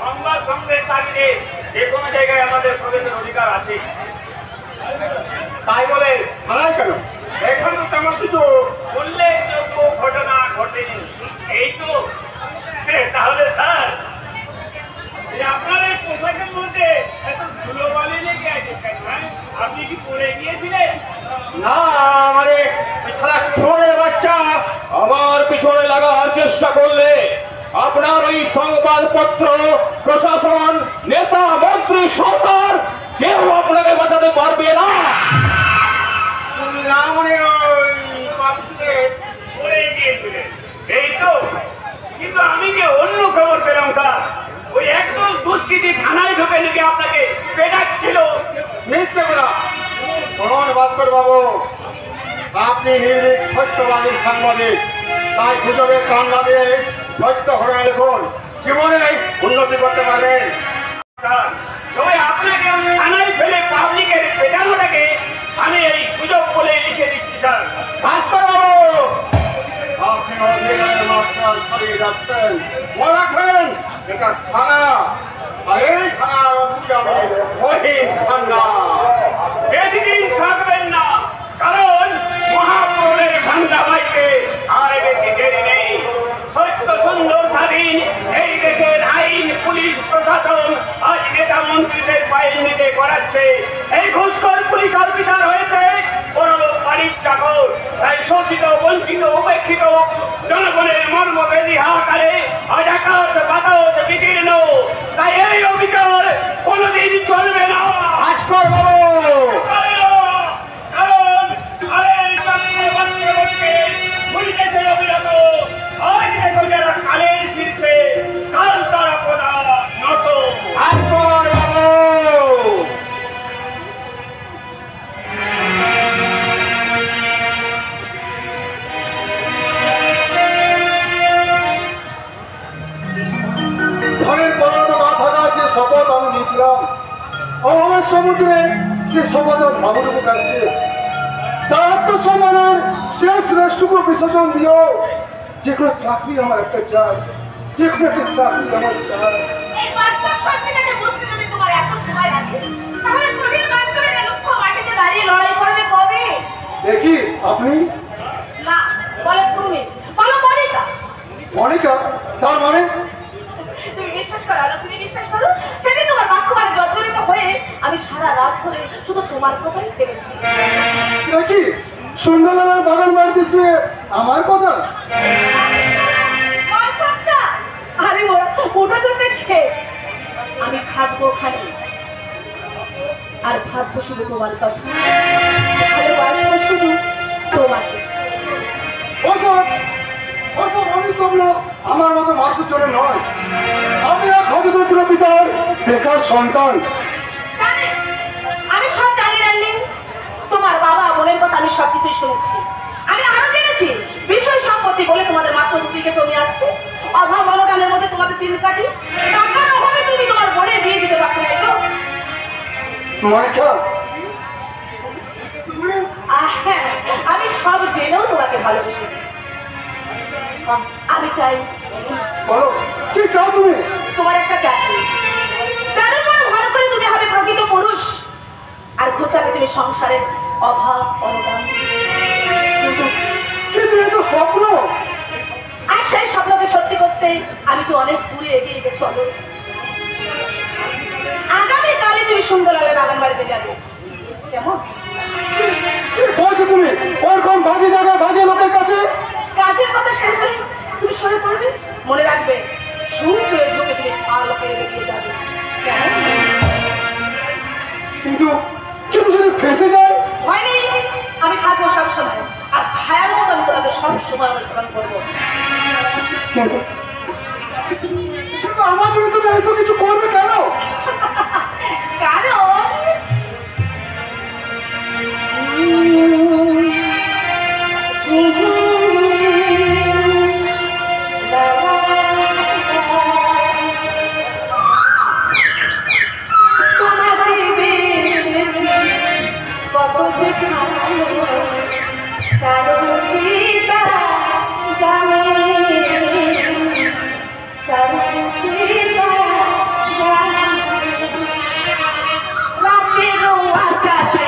সংবাদ সংগ্রহের তাগিদে যে কোনো জায়গায় আমাদের প্রবেশের অধিকার আছে। তাই বলে থানায় কেন? এখানে তো তেমন কিছু উল্লেখযোগ্য ঘটনা ঘটেনি, এই তো। তাহলে স্যার, এই আপনার এই পোশাকের মধ্যে এত ধুলোবালি লেগে আছে কেন? হ্যাঁ? আপনি কি পড়ে গিয়েছিলেন? না, মানে সারা ছোড়ের বাচ্চা আমার পিছনে লাগার চেষ্টা করলে আপনার ওই সংবাদপত্র, প্রশাসন, নেতা, মন্ত্রী, সরকার কেউ আপনাকে বাঁচাতে পারবে না। না, মানে ওই পাচ্ছে পড়ে গিয়েছিলেন, এই তো। কিন্তু আমি যে অন্য খবর পেলাম স্যার, ওই একদল দুষ্কৃতী থানায় ঢুকে নাকি আপনাকে পেটাচ্ছিল। মিথ্যে কথা। শোন ভাস্কর বাবু, আপনি নির্ভীক সত্যবাদী সাংবাদিক, তাই গুজবে কান না দিয়ে সত্য ঘটনা লিখুন, জীবনে উন্নতি করতে পারবেন। স্যার, তবে আপনাকে থানায় ফেলে পাবলিকের পেটানোটাকে আমি এই গুজব বলে লিখে দিচ্ছি স্যার। ভাস্কর বাবু, আপনি অধিকারের মাত্রা ছাড়িয়ে যাচ্ছেন। মনে রাখবেন, এটা থানা, আর এই থানার অসুবিধা আমি অহিম সান্না। বেশি দিন থাকবেন না, কারণ মহাপ্রলয়ের ঘণ্টা বাজতে আর বেশি দেরি নেই। সত্য সুন্দর স্বাধীন এই দেশের আইন, পুলিশ, প্রশাসন আজ নেতা মন্ত্রীদের পায়ের নিতে করাচ্ছে। এই ঘুষখোর পুলিশ অফিসার হয়েছে বড়লোক বাড়ির চাকর, তাই শোষিত, বঞ্চিত, উপেক্ষিত জনগণের মর্মবেদী হাহাকারে আজ আকাশ বাতাস বিদীর্ণ। সমুদ্রে সে সমাধান ভাবটুকু কাটছে। তার আত্মসম্মানের শেষ রেশটুকু বিসর্জন দিও। যে কোনো চাকরি আমার একটা চাই, যে কোনো একটা চাকরি আমার চাই। এই বাস্তব সত্যিটাকে বুঝতে যদি তোমার এত সময় লাগে, তাহলে কঠিন বাস্তবের লক্ষ্য মাটিতে দাঁড়িয়ে লড়াই করবে কবে? দেখি আপনি না, বলো তুমি, বলো মনিকা। মনিকা, তার মানে তুমি বিশ্বাস করো না, তুমি বিশ্বাস করো, সেদিন তোমার বাক্যবাণে জর্জরিত হয়ে আমি সারা রাত ধরে শুধু তোমার কথাই ভেবেছি। দেখি সুন্দরলালের বাগান বাড়িতে শুয়ে আমার কথা। বাচ্চাটা, আরে ওটা তো দেখে আমি খাবো খালি আর ভাববো শুধু তোমার কথা, ভালোবাসবো শুধু তোমাকে। ওসব ওসব অনিঃস্বপ্ন আমার মতো মাসের জন্য নয়। আমি এক হতদরিদ্র পিতার বেকার সন্তান। জানি, আমি সব জানি ডার্লিং। তোমার বাবা বোনের কথা আমি সবকিছুই শুনেছি। আমি আরো জেনেছি বিষয় সম্পত্তি বলে তোমাদের মাত্র দুদিকে জমি আছে। অভাব অনটনের মধ্যে তোমাদের দিন কাটি। টাকার অভাবে তুমি তোমার বোনের বিয়ে দিতে পারছো না, এই তো? মনিকা, হ্যাঁ, আমি সব জেনেও তোমাকে ভালোবেসেছি। আমি চাই বলো কি চাও তুমি? তোমার একটা চাকরি, যার উপর ভর করে তুমি হবে প্রকৃত পুরুষ, আর ঘুচাবে তুমি সংসারের অভাব অনটন। কিন্তু এ তো স্বপ্ন। আর সেই স্বপ্নকে সত্যি করতে আমি যে অনেক দূরে এগিয়ে গেছি অনেক। আগামীকালে তুমি সুন্দরলালের বাগান বাড়িতে যাবে, কেমন? কি বলছো তুমি? ওরকম বাজে জায়গায় বাজে লোকের কাছে? কাজের কথা শুনবে তুমি সরে পড়বে, মনে রাখবে সূর্য ঢুকে তুমি আলো পেয়ে বেরিয়ে যাবে, কেমন? কিন্তু কিন্তু যদি ফেসে যায়? ভয় নেই, আমি থাকবো সবসময়, আর ছায়ার মতো আমি তোমাকে সবসময় অনুসরণ করবো। কিন্তু কিন্তু আমার জন্য তুমি এত কিছু করবে কেন? কারণ তোমাকে বেসেছি কত যে ভালো, চারুছি তা জানে, চারুছি তা জানে। রাতের আকাশে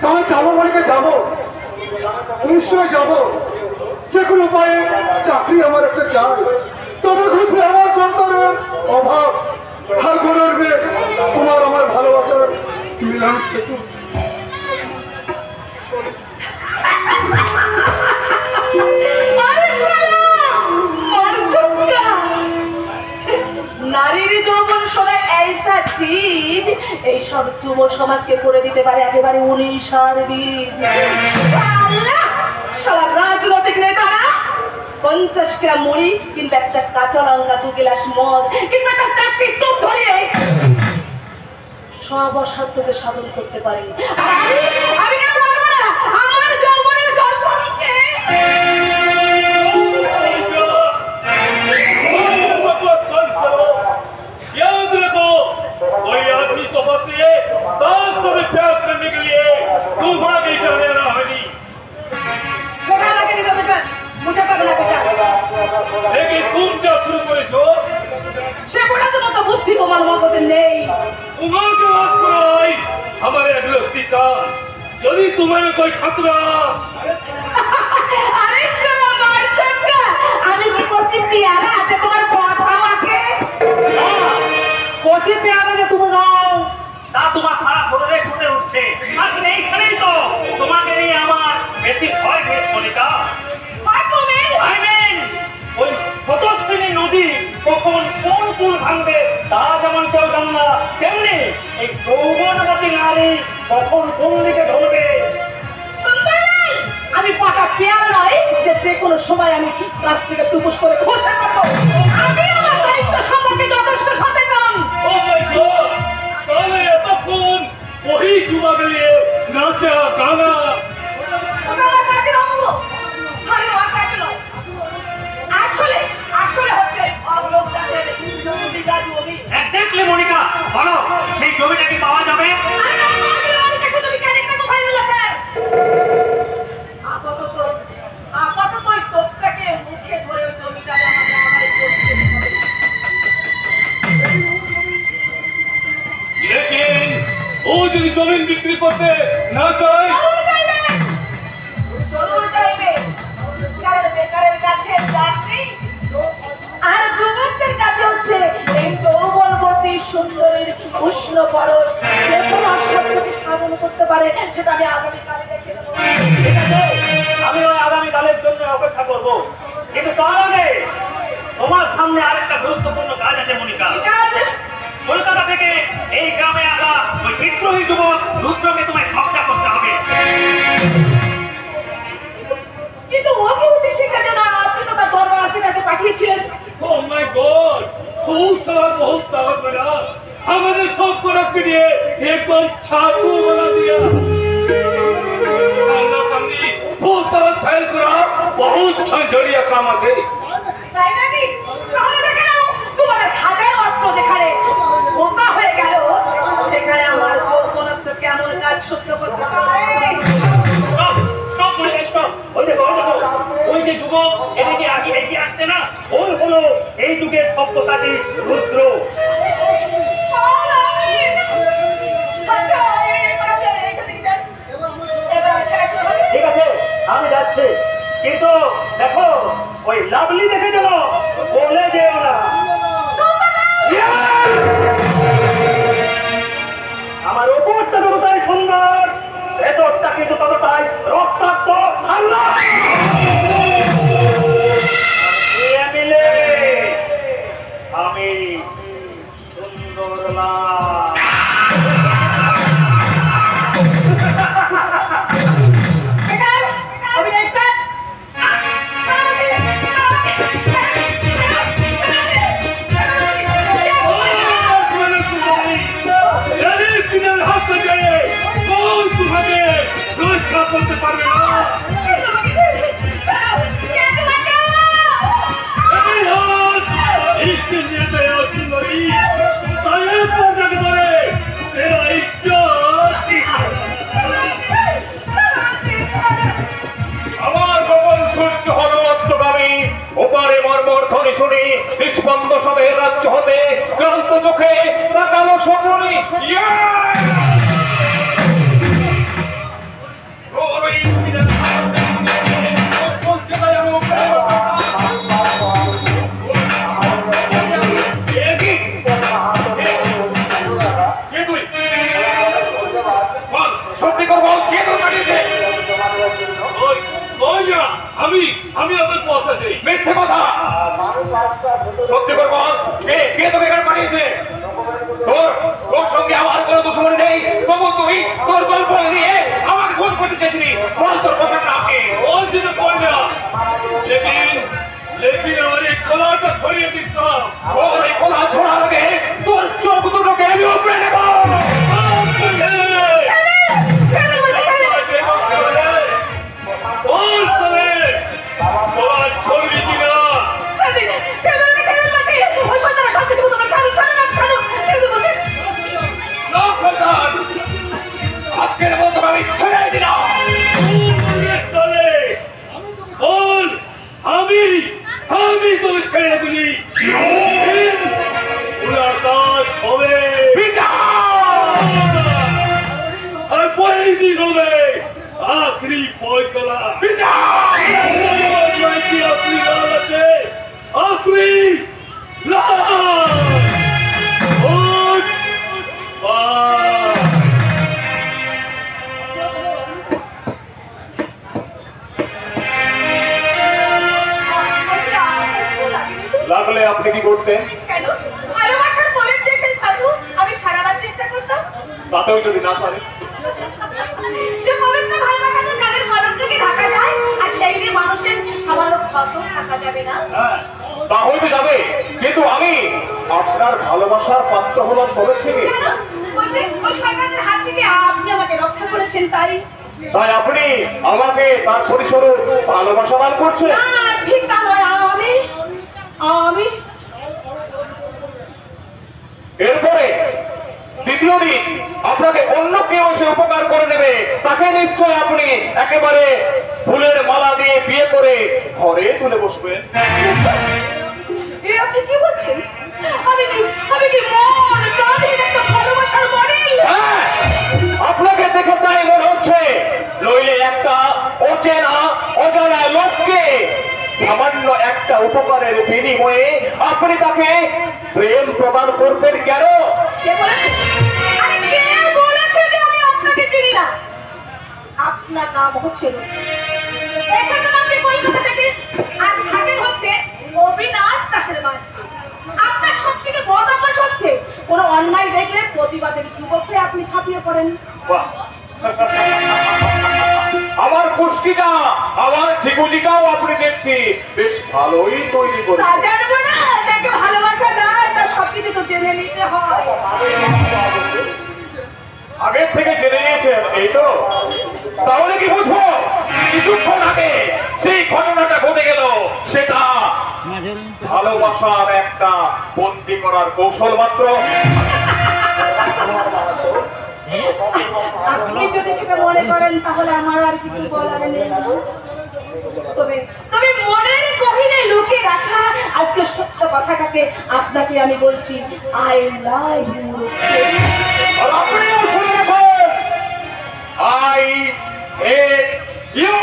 আমি যাবো মনিকা, যাবো, নিশ্চয় যাবো। যে কোনো উপায়ে চাকরি আমার একটা চাই, তবে ঘুষবে আমার সংসারের অভাব আর গড়বে তোমার আমার ভালোবাসার মিলন সেতু। নারীর যৌবন সোনা ऐसा चीज এই সব যুব সমাজকে করে দিতে পারে একেবারে 19 বীজ। শালা শালা রাজনৈতিক নেতারা 50 গ্রাম মুড়ি কিংবা একটা কাঁচা লঙ্কা 2 গ্লাস মদ কিংবা একটা চাকরি টুক ধরিয়ে সব অসাধ্যকে সাধন করতে পারে। আর আমি কেন পারবো না? আমার যৌবনের সে পড়ার মতো বুদ্ধি তোমার মগজে নেই। তোমাকে আত্মাই আমার এক লক্ষিতা যদি তোমার কই খতরা আরে শালা মার চক্কা, আমি কি কচি পেয়ারা আছে তোমার বস আমাকে? কচি পেয়ারা যে তুমি নাও তা তোমার সারা শরীরে ফুটে উঠছে, আর সেইখানেই তো তোমাকে নিয়ে আমার বেশি ভয় বেশ মনিকা। ওই স্রোতস্বিনী নদী কখন কোন কুল ভাঙবে তা যেমন কেউ জান না, তেমনি এই যৌবনবতী নারী কখন কোন দিকে ঢলবে। আমি পাকা পেয়ারা নয় যে যে কোনো সময় আমি গাছ থেকে টুকুস করে খসে পড়বো। আমি আমার দায়িত্ব সম্পর্কে যথেষ্ট সচেতন। ও মাই গড, তাহলে এতক্ষণ ওই যুবা গলিয়ে নাচা গানা ওটা আমার কাজের অঙ্গ। আরে আমার কাজ নয়। আসলে আসলে হচ্ছে অবলোক দাসের বিঘা জমি। এক্স্যাক্টলি মনিকা, বলো সেই জমিটা কি পাওয়া যাবে? আপাতত ওই তোপটাকে মুখে ধরে ওই জমিটা আমাকে আমায় করতে হবে। লেকিন ও যদি জমিন বিক্রি করতে না চায় জরুর চাইবে। কারণ বেকারের কাছে চাকরি আর যুবকদের কাছে হচ্ছে এই যৌবনবতী সুন্দরীর উষ্ণ পরশ, যে তোমার সাথে সাধন করতে পারে সেটা আমি আগামীকালে দেখে দেবো। ঠিক আছে, আমি ওই আগামীকালের জন্য অপেক্ষা করব, কিন্তু তার আগে তোমার সামনে আরেকটা গুরুত্বপূর্ণ কাজ আছে মনিকা। ঠিক আছে? কলকাতা থেকে এই গ্রামে আসা ওই বিদ্রোহী যুবক রুদ্রকে তোমায় হত্যা করতে হবে। কিন্তু ওকে উচিত শিক্ষার জন্য আপনি তো তার দরবারের কাছে পাঠিয়েছিলেন। ও মাই গড, तू साला बहुत ताकत बना, हमारे सबको रख दिए एकदम छातू बना दिया। सामना सामनी वो साला फैल करा बहुत झंझरिया काम আছে। তাই নাকি? তাহলে দেখে নাও তোমাদের হাজার অস্ত্র যেখানে বোকা হয়ে গেল সেখানে আমার যৌবনস্ত্র কেমন কাজ সত্য করতে পারে। Stop stop Monica stop. ওই দেখো ওই যে যুবক এদিকে আগে এগিয়ে আসছে না, ওই হলো এই যুগের সব্যসাচী রুদ্র। আর আমি আচ্ছা এবার এখানে যান। এবার খেলা শুরু হবে। ঠিক আছে আমি যাচ্ছি, কিন্তু দেখো ওই লাভলি দেখে গেল বলে যেও না। আমার উপরটা যতটাই সুন্দর ভেতরটা কিন্তু ততটাই রক্তাক্ত। হাল্লা মিলে আমি সুন্দর লাভ। এবার অভিনয় স্টার্ট। मैंने सुनाई यानी किधर हाथ गए कौन तुम्हारे रोज खा करते पारे ना नहीं हाथ इसके लिए दया सुनाई साये पर जग दरे तेरा इज्जत আমার গোপন সূর্য হলো অস্তগামী, ওপারে মর্মর ধ্বনি শুনি নিষ্পন্দ সবের রাজ্য হতে ক্লান্ত চোখে তাকালো শকুনি। সত্যি করে বল কে তোর কাটিয়েছে? আমি আমি আপনার পথ আছে মিথ্যে কথা। সত্যি করে বল কে তোকে এখানে পাঠিয়েছে? তোর তোর সঙ্গে আমার কোনো দুশ্মনী নেই, তবু তুই তোর গল্প নিয়ে আমাকে খুন করতে চেয়েছিলি। বল তোর বসার নাম কি? বলছি তো কই না, লেকিন আমার এই কলাটা ছড়িয়ে দিচ্ছ। তোর এই কলা ছড়ার আগে তোর চোখ দুটোকে আমি উপরে নেব। বল সরে তোমার ছড়বি কিনা? আজকের মতো আমি ছেড়ে দিলাম। আমি তোকে ছেড়ে দিলি তাতেও যদি না পারে? যে পবিত্র ভালোবাসাতে যাদের কলঙ্ককে ঢাকা যায় আর সেই দিয়ে মানুষের সামান্য ক্ষত ঢাকা যাবে না। হ্যাঁ, তা হইতে যাবে, কিন্তু আমি আপনার ভালোবাসার পাত্র হলাম তবে থেকে। কেন? ওই শয়তানের হাত থেকে আপনি আমাকে রক্ষা করেছেন তাই। তাই আপনি আমাকে তার পরিস্বরূপ ভালোবাসা দান করছেন? না, ঠিক তা নয়। আমি এরপরে দ্বিতীয় দিন আপনাকে অন্য কেউ এসে উপকার করে দেবে, তাকে নিশ্চয় আপনি একেবারে ফুলের মালা দিয়ে বিয়ে করে ঘরে তুলে বসবেন। আপনি কি বলছেন? আমি কি মন প্রাণীর একটা ভালোবাসার মডেল? হ্যাঁ, আপনাকে দেখে তাই মনে হচ্ছে। নইলে একটা অচেনা অজানা লোককে সামান্য একটা উপকারের বিনিময়ে আপনি তাকে প্রেম প্রদান করবেন কেন? কে বলেছে? আরে কে বলেছে যে আমি আপনাকে চিনি না? আপনার নাম হচ্ছে রূপা। এসেছেন আপনি কলকাতা থেকে আর থাকেন হচ্ছে অবিনাশ দাসের বাড়ি। আপনার সবথেকে বড় অভ্যাস হচ্ছে কোনো অন্যায় দেখলে প্রতিবাদের যুবক হয়ে আপনি ঝাঁপিয়ে পড়েন। বাহ! আমার কুষ্টিটা, আমার ঠিকুজিটাও আপনি দেখছি বেশ ভালোই তৈরি করে। তা জানবো না, যাকে ভালোবাসা দেয় তার সবকিছু তো জেনে নিতে হয়। আগের থেকে জেনে নিয়েছেন, এই তো? তাহলে কি বুঝবো? কিছুক্ষণ আগে সেই ঘটনাটা ঘটে গেল, সেটা ভালোবাসার একটা বন্দি করার কৌশল মাত্র। আপনি যদি সেটা মনে করেন তাহলে আমার আর কিছু বলার নেই। তবে মনের গহীনে লুকিয়ে রাখা আজকে সত্য কথাটাকে আপনাকে আমি বলছি, আই লাভ ইউ। আর আপনিও শুনে রাখুন, আই হেট ইউ।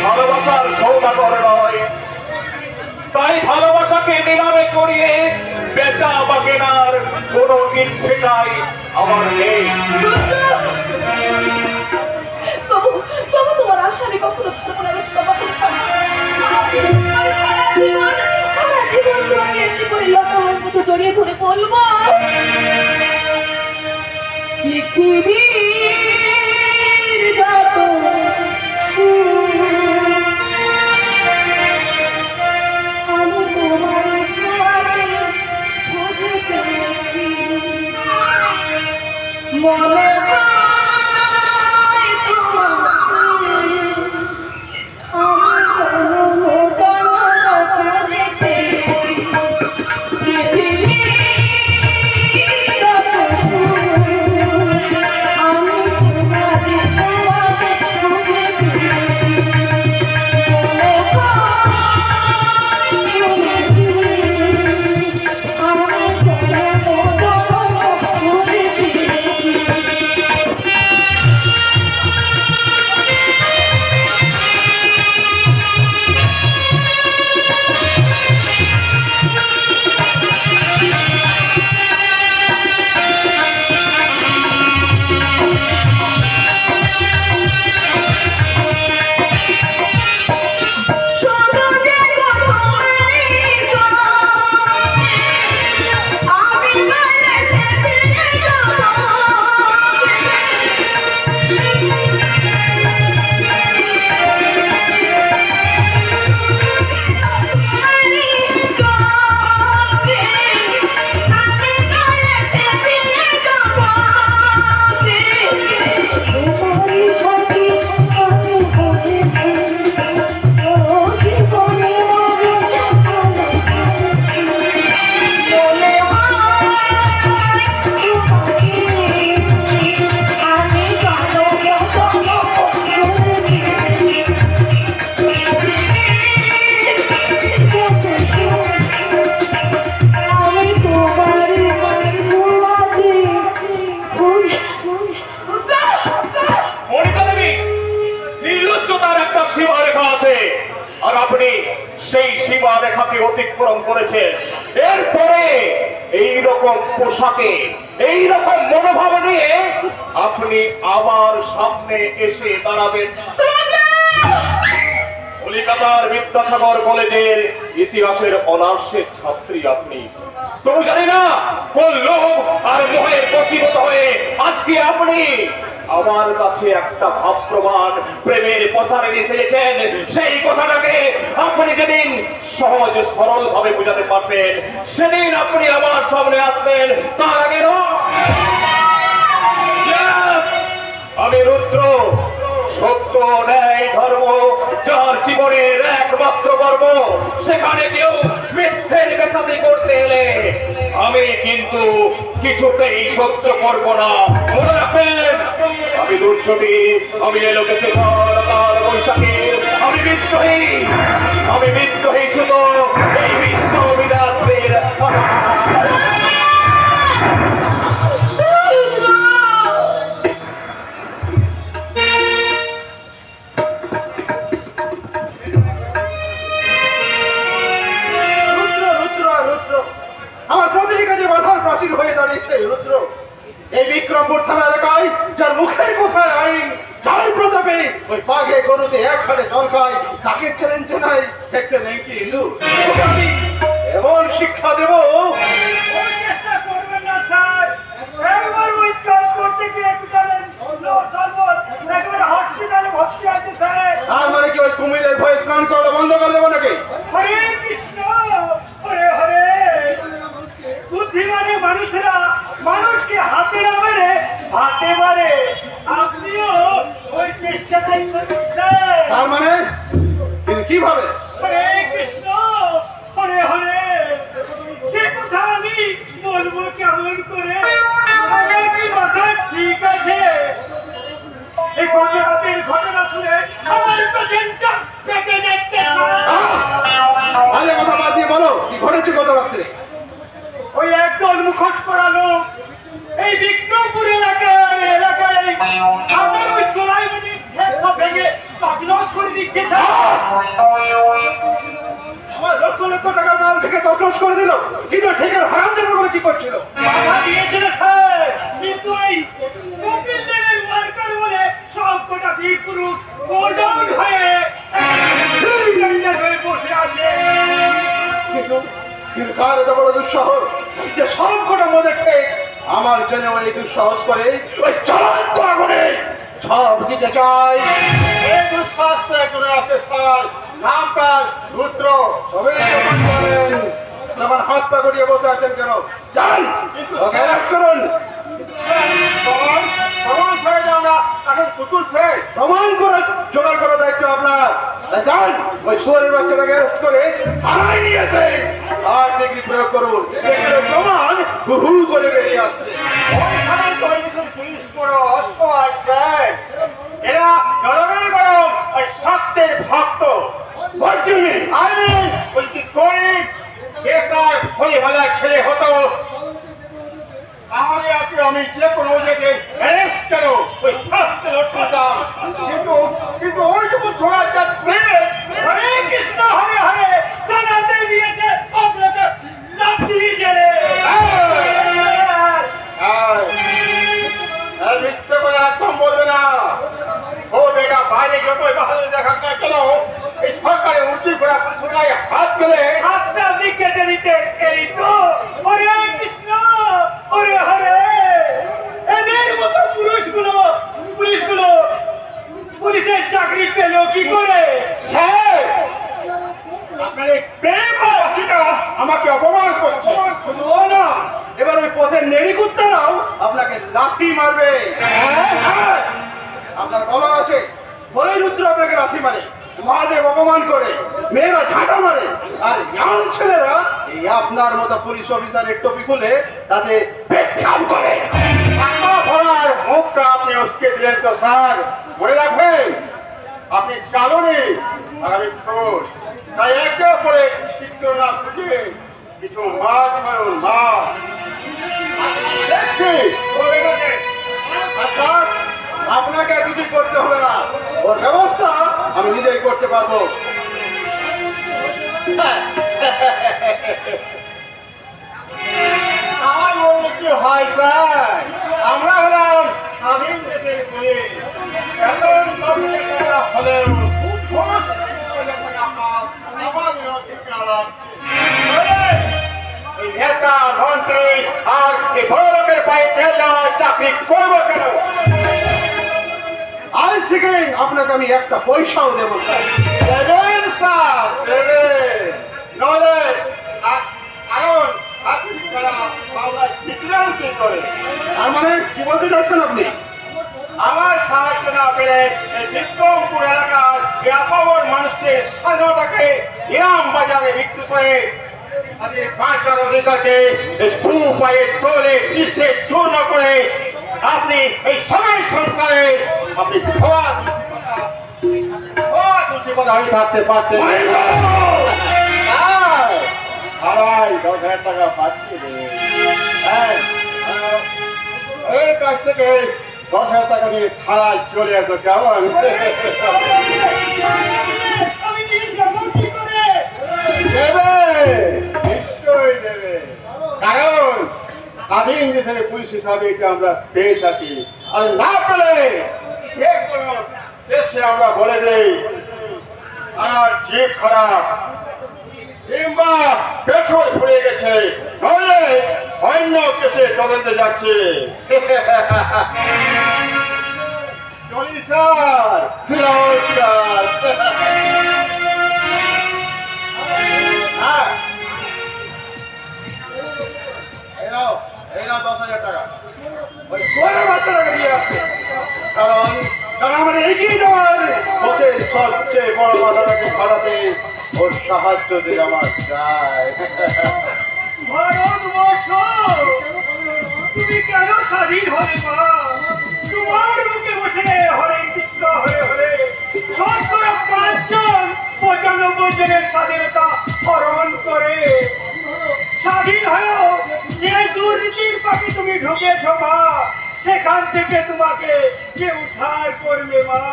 ভালোবাসার সৌদাগর নয়, তাই ভালোবাসাকে নিলামে চড়িয়ে বেচা বা কেনার কোনো ইচ্ছেটাই আমার নেই। তবু তোমার আশা আমি কখনো ছাড়বো না, কখনো ছাড়বো না। আমি সারা জীবন তোমাকে এমনি করে লতার মতো জড়িয়ে ধরে বলবো, পৃথিবীর যত আমি তোমার ছোঁয়াতে খুঁজে পেয়েছি। মনে হয় তোমাকে আমার মনে জড়ো করে পেয়েছি। পৃথিবীর যত আমি তোমার ছোঁয়াতে খুঁজে পেয়েছি। মনে সেই সীমা রেখাকে অতিক্রম করেছে। এরপরে এইরকম পোশাকে এইরকম মনোভাব নিয়ে আপনি আমার সামনে এসে দাঁড়াবেন। কলিকাতার বিদ্যাসাগর কলেজের ইতিহাসের অনার্সের ছাত্রী আপনি, তবু জানি না কোন লোভ আর মোহের বশীভূত হয়ে আজকে আপনি আমার কাছে একটা ভাব প্রমাণ প্রেমের প্রসারে নিয়ে ফেলেছেন। সেই কথাটাকে আপনি যেদিন সহজ সরল ভাবে বোঝাতে পারতেন, সেদিন আপনি আমার সামনে আসবেন, তার আগে নয়। Yes! আমি রুদ্র, সত্য, ন্যায়, ধর্ম যার জীবনের একমাত্র গর্ব, সেখানে কেউ মিথ্যের বেসাতি করতে এলে আমি কিন্তু কিছুতেই সহ্য করব না। মনে রাখবেন, আমি দুর্যোগী, আমি এলোকেশে কাল বৈশাখী, আমি বিদ্রোহী শুধু এই বিশ্ববিদ্যালয়ের। আমার প্রতিটি কাজে বাধার প্রাচীর হয়ে দাঁড়িয়েছে রুদ্র। এই বিক্রমপুর থানা এলাকায় যার মুখের কোথায় আইন, যার প্রতাপে ওই বাঘে গরুতে এক ঘাটে জল খায়, তাকে চ্যালেঞ্জ নাই একটা নেংটি ইঁদুর। ওকে আমি এমন শিক্ষা দেব, চেষ্টা করবেন না স্যার, একবার ওই কাজ করতে গিয়ে একবার হসপিটালে ভর্তি আছে স্যার। আর মানে কি ওই কুমিরের ভয়ে স্নান করা বন্ধ করে দেবো নাকি? হরে কৃষ্ণ, হরে হরে। বুদ্ধিমানের মানুষেরা মানুষকে হাতে না মেরে হাতে মারে, আপনিও ওই চেষ্টাটাই করছেন। তার মানে কিন্তু কিভাবে? হরে কৃষ্ণ, হরে হরে। সে কথা আমি বলবো কেমন করে? আমার কি মাথা ঠিক আছে? এই গতরাতের ঘটনা শুনে আমার পেছনটা পেটে যাচ্ছে। আগে কথা বাদ দিয়ে বলো কি ঘটেছে গত রাত্রে? ওই একদল মুখোশ পরা লোক এই বিক্রমপুর এলাকায় আপনার ওই চোরাই নদীর ক্ষেত সব ভেঙে তছনছ করে দিচ্ছে স্যার। আমার লক্ষ লক্ষ টাকা মাল থেকে তছনছ করে দিল, কিন্তু ঠিকের হারামজাদা করে কি করছিল? বাধা দিয়েছিল স্যার, কিন্তু এই কপিল দেবের ওয়ার্কার বলে সব কটা বীর পুরুষ গোডাউন হয়ে বসে আছে। কিন্তু কার এত বড় দুঃসাহস যে সব কটা মজা খেয়ে আমার জন্য এই দুঃসাহস করে ওই চলন্ত আগুনে সব দিতে চাই। এই দুঃসাহস তো একজনে আছে স্যার, নাম তার রুদ্র। সবাই যখন বলেন তখন হাত পা গড়িয়ে বসে আছেন কেন? যান ওকে অ্যারেস্ট করুন। প্রমাণ ছেড়ে যাও না, এখন পুতুলছে প্রমাণ করে জোগাড় করার দায়িত্ব আপনার। যান ওই শুয়োরের বাচ্চাটাকে অ্যারেস্ট করে থানায় নিয়েছে আর ডিগ্রি প্রয়োগ করুন। দেখলে প্রমাণ হু করে বেরিয়ে আসছে। এরা জনগণের গরম ওই সত্যের ভক্ত। আমি ওই কি গরিব বেকার ভোলে ভালা ছেলে হতো তাহলে আমি যে কোনো জায়গায় অ্যারেস্ট করো ওই সত্যে লটকাতাম, কিন্তু ওই যখন ছোড়া যাচ্ছে। হরে কৃষ্ণ, হরে হরে। জানাতে দিয়েছে আপনাকে লাঠি জেলে। মিথ্যে করে একদম বলবে না। ও বেটা বাইরে যতই বাহাদুর দেখা না কেন, এই সরকারের উর্দি করা পুলিশের হাত গেলে হাতটা আপনি কেটে দিতেন, এই তো। হরে কৃষ্ণ, হরে হরে। এদের মতো পুলিশগুলো পুলিশের চাকরি পেল কি করে? আপনার এই প্রেম বাসীটা আমাকে অপমান করছে। শুধু ও না, এবার ওই পথের নেড়ি কুত্তারাও আপনাকে লাথি মারবে। আপনার গলা আছে বলেই রুদ্র আপনাকে লাথি মারে, মহাদেব অপমান করে, মেয়েরা ঝাঁটা মারে, আর ইয়াং ছেলেরা এই আপনার মতো পুলিশ অফিসারের টপি খুলে তাতে পেচ্ছাপ করে। ভরার মুখটা আপনি উস্কে দিলেন তো স্যার। মনে রাখবেন আপনি চালনি আর আমি ঠোঁট, তাই একে অপরে চিত্র না খুঁজে কিছু মাছ মারুন। মাছ দেখছি। আচ্ছা আপনাকে কিছু করতে হবে না, ওর ব্যবস্থা আমি নিজেই করতে পারবো। আমার বললে কি হয় স্যার, আমরা হলাম স্বাধীন দেশের পুলিশ। বেতন 10,000 টাকা হলেও ঘুষ 20,000 টাকা পাস আমাদের অধিকার এই নেতা মন্ত্রী আর এই বড় লোকের পায়ে তেল দেওয়ার চাকরি করবো কেন? আজ থেকে আপনাকে আমি একটা পয়সাও দেবো না। দেবেন স্যার, দেবেন। নইলে কারণ আপনি যারা মামলায় জিতলেন কি করে? তার মানে কি বলতে চাচ্ছেন আপনি? আমার সাহায্য না পেলে এই বিক্রমপুর এলাকার ব্যাপক মানুষকে স্বাধীনতাকে ইরাম বাজারে বিক্রি করে তাদের বাঁচার অধিকারকে দু পায়ে তোলে পিছিয়ে চূর্ণ করে আপনি এই সবাই সংসারে আপনি ধোয়া তুলসী কথা হয়ে থাকতে পারতেন। আড়াই 10,000 টাকা পাচ্ছি রে। হ্যাঁ, এই কাছ থেকে 10,000 টাকা নিয়ে থানায় চলে আসো কেমন? দেবে, নিশ্চয়ই দেবে। কারণ স্বাধীন দেশের পুলিশ হিসাবে এটা আমরা পেয়ে থাকি, আর না পেলে যে কোনো দেশে আমরা বলে দেই আর যে খারাপ কিংবা পেট্রোল ফুরিয়ে গেছে, নইলে অন্য কেসে তদন্তে যাচ্ছে। চলি স্যার, নমস্কার। হ্যাঁ, এই নাও 10,000 টাকা। ওই সোয়ারের বাচ্চাটাকে দিয়ে আসবে। কারণ আমরা এগিয়ে যাওয়ার ওদের সবচেয়ে বড় বাধাটাকে ঘটাতে ওর সাহায্য যে আমার চাই। ভারতবর্ষ, তুমি কেন স্বাধীন হলে মা? তোমার মুখে বসে হরে কৃষ্ণ হরে হরে 95 জনের স্বাধীনতা হরণ করে স্বাধীন হয়েও যে দুর্নীতির পাকে তুমি ঢুকেছ মা, সেখান থেকে তোমাকে কে উদ্ধার করবে মা?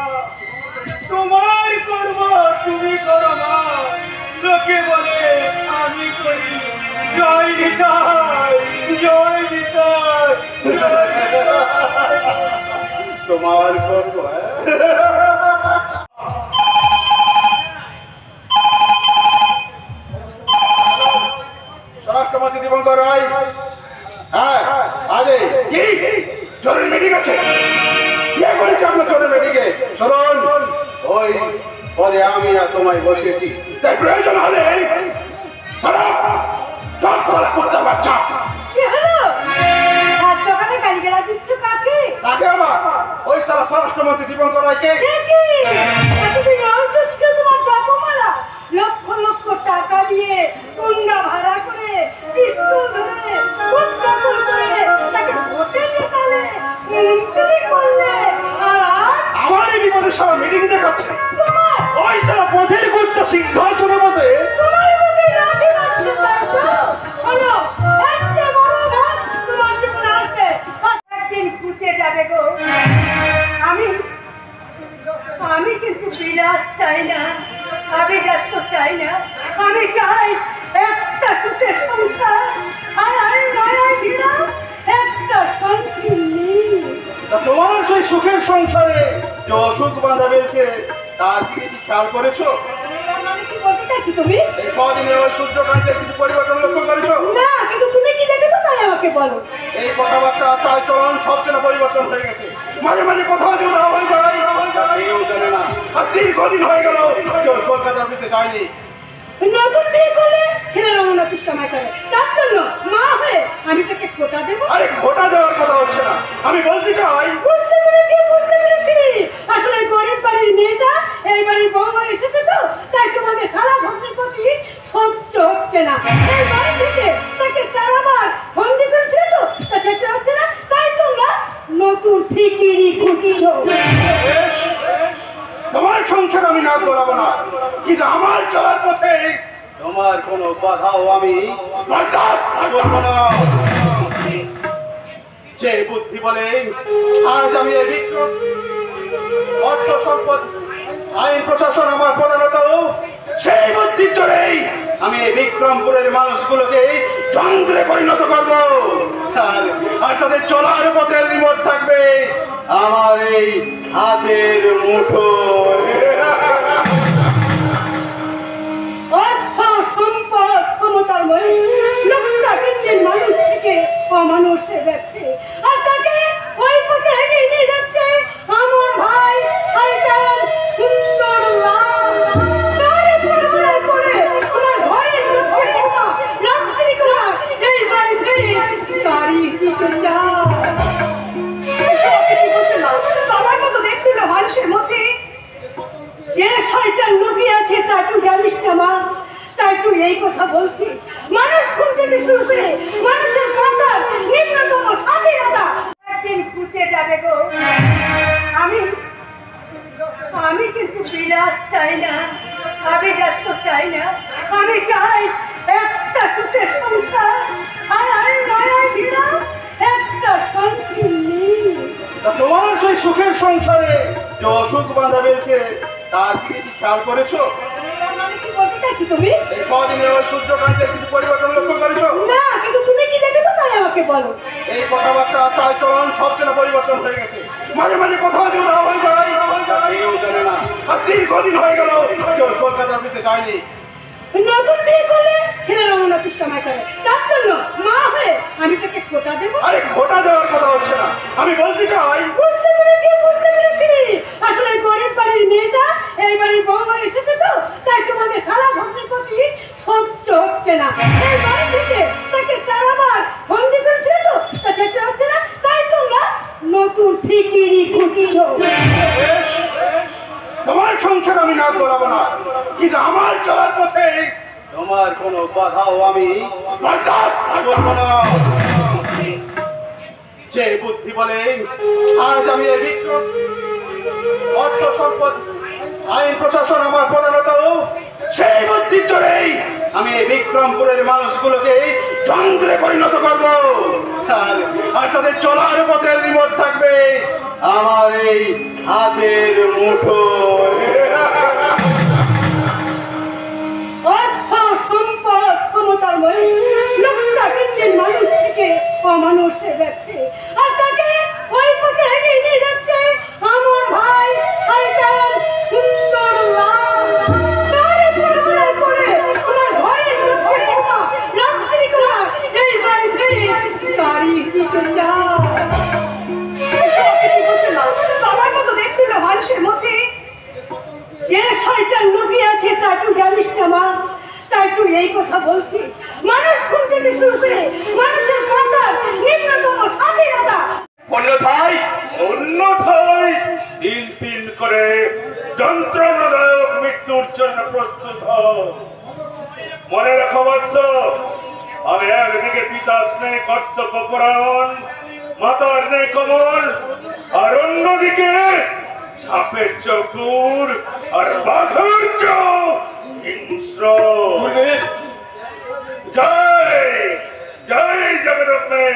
তোমার কর্ম তুমি করো মা, লোকে বলে আমি করি। জয় নিতাই, জয় নিতাই, জয় নিতাই। তোমার গর্ব, স্বরাষ্ট্রমন্ত্রী দীপঙ্কর রায়। হ্যাঁ, আজই কি জরুরি মিটিং আছে? কে বলেছে আপনার চলে মেডিকে? শুনুন, ওই পদে আমি আর তোমায় বসিয়েছি। তাই প্রয়োজন হলে করতে পারছা। কি হলো? আজ সকালে গালিগালাজ দিচ্ছ কাকে? তাকে আমার ওই সারা স্বরাষ্ট্রমন্ত্রী দীপঙ্কর রায়কে। সে কি? এতদিন আউটও ছিল তোমার জপমালা। লক্ষ লক্ষ টাকা দিয়ে গুন্ডা ভাড়া করে পিস্তল ধরে উৎকাপন করে তাকে ভোটে জেতালে, মন্ত্রী করলে। আর আজ আমার এই বিপদে সারা মিটিং দেখাচ্ছে। তোমার ওই সারা পথের গুপ্ত সিংহাসনে বসে তোমার মধ্যে রাজি আছে, তাই তো? শোনো, একটা বড় রাত তোমার জীবনে আসবে, আর একদিন ফুটে যাবে গো। আমি কিন্তু বিলাস চাই না, আভিজাত্য চাই না। আমি চাই একটা সুখের সংসার, ছায়ায় মায়ায় ঘেরা একটা শান্তি। তা তোমার সেই সুখের সংসারে যে অসুখ বাঁধা বেড়েছে তার দিকে কি খেয়াল করেছো? আমি কি বলতে চাইছি তুমি? এই কদিনে ওই সূর্যকান্তের কিছু পরিবর্তন লক্ষ্য করেছো? না, কিন্তু তুমি কি দেখেছো তাই আমাকে বলো। এই কথাবার্তা চাল চলন সব যেন পরিবর্তন হয়ে গেছে। মাঝে মাঝে কোথাও যে না হয়ে যায় কেউ জানে না। আর দীর্ঘদিন হয়ে গেল কেউ কলকাতা অফিসে যায়নি। নতুন বিয়ে করলে ছেলের অমন অফিস কামাই করে, তার জন্য মা হয়ে আমি তাকে খোটা দেবো? আরে ঘোটা দেওয়ার কথা হচ্ছে না, আমি বলতে চাই বুঝতে পেরেছি, বুঝতে পেরেছি। আসলে গরিব বাড়ির মেয়েটা এই বাড়ির বৌমা এসেছে তো, তাই তোমাদের সারা ভক্তির প্রতি সহ্য হচ্ছে না। এই বাড়ি থেকে তাকে তারাবার বন্দি করেছিল তো, তা যেতে হচ্ছে না, তাই তোমরা নতুন ফিকিরি খুঁজছো। বেশ, তোমার সংসার আমি না বলাবো না, কিন্তু আমার চলার পথে তোমার কোনো বাধাও আমি বরদাস্ত করবো না। যে বুদ্ধি বলে আজ আমি এই বিক্রম অর্থ সম্পদ আইন প্রশাসন আমার প্রধানত, সেই বুদ্ধির চড়েই আমি এই বিক্রমপুরের মানুষগুলোকে যন্ত্রে পরিণত করব। আর তাদের চলার পথের রিমোট থাকবে আমার এই হাতের মুঠো। অর্থ সম্পদ ক্ষমতার বলে লোকটা কিঞ্চিন মানুষ থেকে অমানুষ হয়ে যাচ্ছে, আর তাকে ওই পথে এগিয়ে নিয়ে যাচ্ছে আমার ভাই শয়তান সুন্দর লাল। তারে পড়ে আমার ঘরের লক্ষ্মী বোমা রাত্রি করা এই বাড়ি ফিরে তারই দিকে যায়। এসব আপনি কি বলছেন মা? বাবার মতো দেখতে না মানুষের মধ্যে যে শয়তান লুকিয়ে আছে তা তুই জানিস না মা? তাই তুই এই কথা বলছিস? মানুষ খুন থেকে শুরু করে মানুষের কথার নিম্নতম স্বাধীনতা একদিন ঘুচে যাবে গো। আমি কিন্তু বিলাস চাই না, আভিজাত্য চাই না। আমি চাই একটা সুখের সংসার, ছায়ায় মায়ায় ঘেরা একটা শান্তি নেই। তা তোমার সেই সুখের সংসারে যে অসুখ বাঁধা রয়েছে তার দিকে কি খেয়াল করেছো? মানে কি বলতে চাইছো তুমি? এই কদিনে ওই সূর্যকান্তের কিছু পরিবর্তন লক্ষ্য করেছো? না, কিন্তু তুমি কি দেখেছো তাই আমাকে বলো। এই কথাবার্তা চাল চলন সব যেন পরিবর্তন হয়ে গেছে। মাঝে মাঝে কোথাও যে ওরা হয়ে যায় কেউ জানে না। আর দীর্ঘদিন হয়ে গেল কেউ কলকাতা অফিসে যায়নি। নতুন বিয়ে করলে ছেলেরা মনে অফিস কামাই করে, তার জন্য মা হয়ে আমি তাকে খোটা দেবো? আরে খোটা দেওয়ার কথা হচ্ছে না, আমি বলতে চাই বুঝতে পেরেছি। আসলে গরিব বাড়ির মেয়েটা এই বাড়ির বউ এসেছে তো, তাই তোমাদের সারা ভক্তির প্রতি সহ্য হচ্ছে না। এই বাড়ি থেকে তাকে চারাবার বন্দি করেছিল তো, তা যেতে হচ্ছে না, তাই তোমরা নতুন ফিকিরি খুঁজছো। বেশ, তোমার সংসার আমি না করাবো না, কিন্তু আমার চলার পথে তোমার কোনো বাধাও আমি বরদাস্ত করবো না। যে বুদ্ধি বলে আজ আমি এই বিক্রম অর্থ সম্পদ আইন প্রশাসন আমার প্রধানত, সেই বুদ্ধির চড়েই আমি এই বিক্রমপুরের মানুষগুলোকে যন্ত্রে পরিণত করব। আর তাদের চলার পথের রিমোট থাকবে আমার এই হাতের মুঠো। অর্থ সম্পদ ক্ষমতার বলে লোকটা কিঞ্চিন মানুষ থেকে অমানুষ হয়ে যাচ্ছে, আর তাকে ওই পথে এগিয়ে নিয়ে যাচ্ছে আমার ভাই শয়তান সুন্দর লাল। তারে পড়ে আমার ঘরের লক্ষ্মী বোমা রাত্রি করা এই বাড়ি ফিরে তারই দিকে যায়। এসব আপনি কি বলছেন মা? বাবার মতো দেখতে না মানুষের মধ্যে যে শয়তান লুকিয়ে আছে তা তুই জানিস না মা? তাই তুই এই কথা বলছিস? মানুষ খুন থেকে শুরু করে মানুষের কথার নিম্নতম স্বাধীনতা অন্যথায় দিন দিন করে যন্ত্রণাদায়ক মৃত্যুর জন্য প্রস্তুত হও। মনে রাখো বৎস, আমি একদিকে পিতার নেই কর্তব্যপরায়ণ, মাতার নেই কমল, আর অন্যদিকে সাপের চকুর আর বাঘের চোখ হিংস্র। জয় জয় জগদম্বে।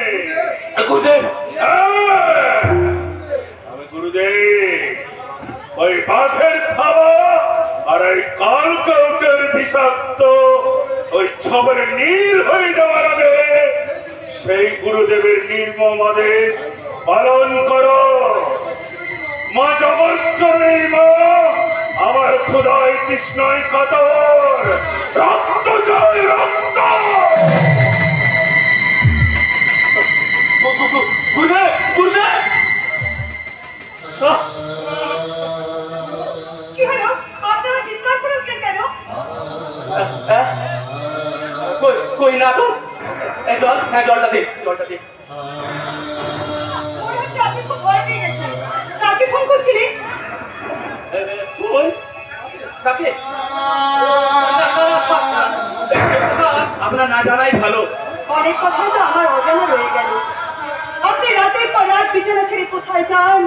আমি গুরুদেব, ওই বাঘের খাওয়া আর ওই কালকাউটের বিষাক্ত ওই ছবর নীল হয়ে যাওয়ার আগে সেই গুরুদেবের নির্মম আদেশ পালন করো। মা জগজ্জননী মা, আমার ক্ষুধায় তৃষ্ণায় কাতর, রক্ত চাই রক্ত। কি হলো? আপনারা চিৎকার করে উঠলেন কেন? কই না তো, এই জল, হ্যাঁ জলটা দিস। মনে হচ্ছে আপনি খুব ভয় পেয়ে গেছেন। কাকে ফোন করছিলেন? কাকে? আপনার না জানাই ভালো। অনেক কথাই তো আমার অজানা রয়ে গেল। আপনি রাতের পর রাত বিছানা ছেড়ে কোথায় যান?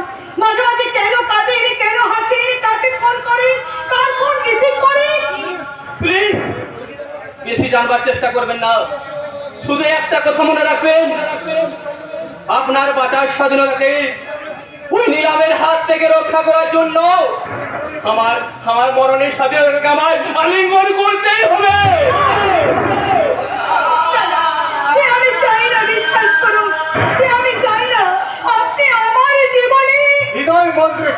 মাঝে মাঝে কেন কাঁদেন, কেন হাসেন, কাকে ফোন করেন, কার ফোন রিসিভ করেন? প্লিজ বেশি জানবার চেষ্টা করবেন না, শুধু একটা কথা মনে রাখবেন, আপনার বাঁচার স্বাধীনতাকে ওই নিলামের হাত থেকে রক্ষা করার জন্য আমার মরণের স্বাধীনতাকে আমার আলিঙ্গন করতেই হবে। আমি চাই না, বিশ্বাস করুন, আমি চাই না আপনি আমার জীবনে হৃদয় মন্ত্রে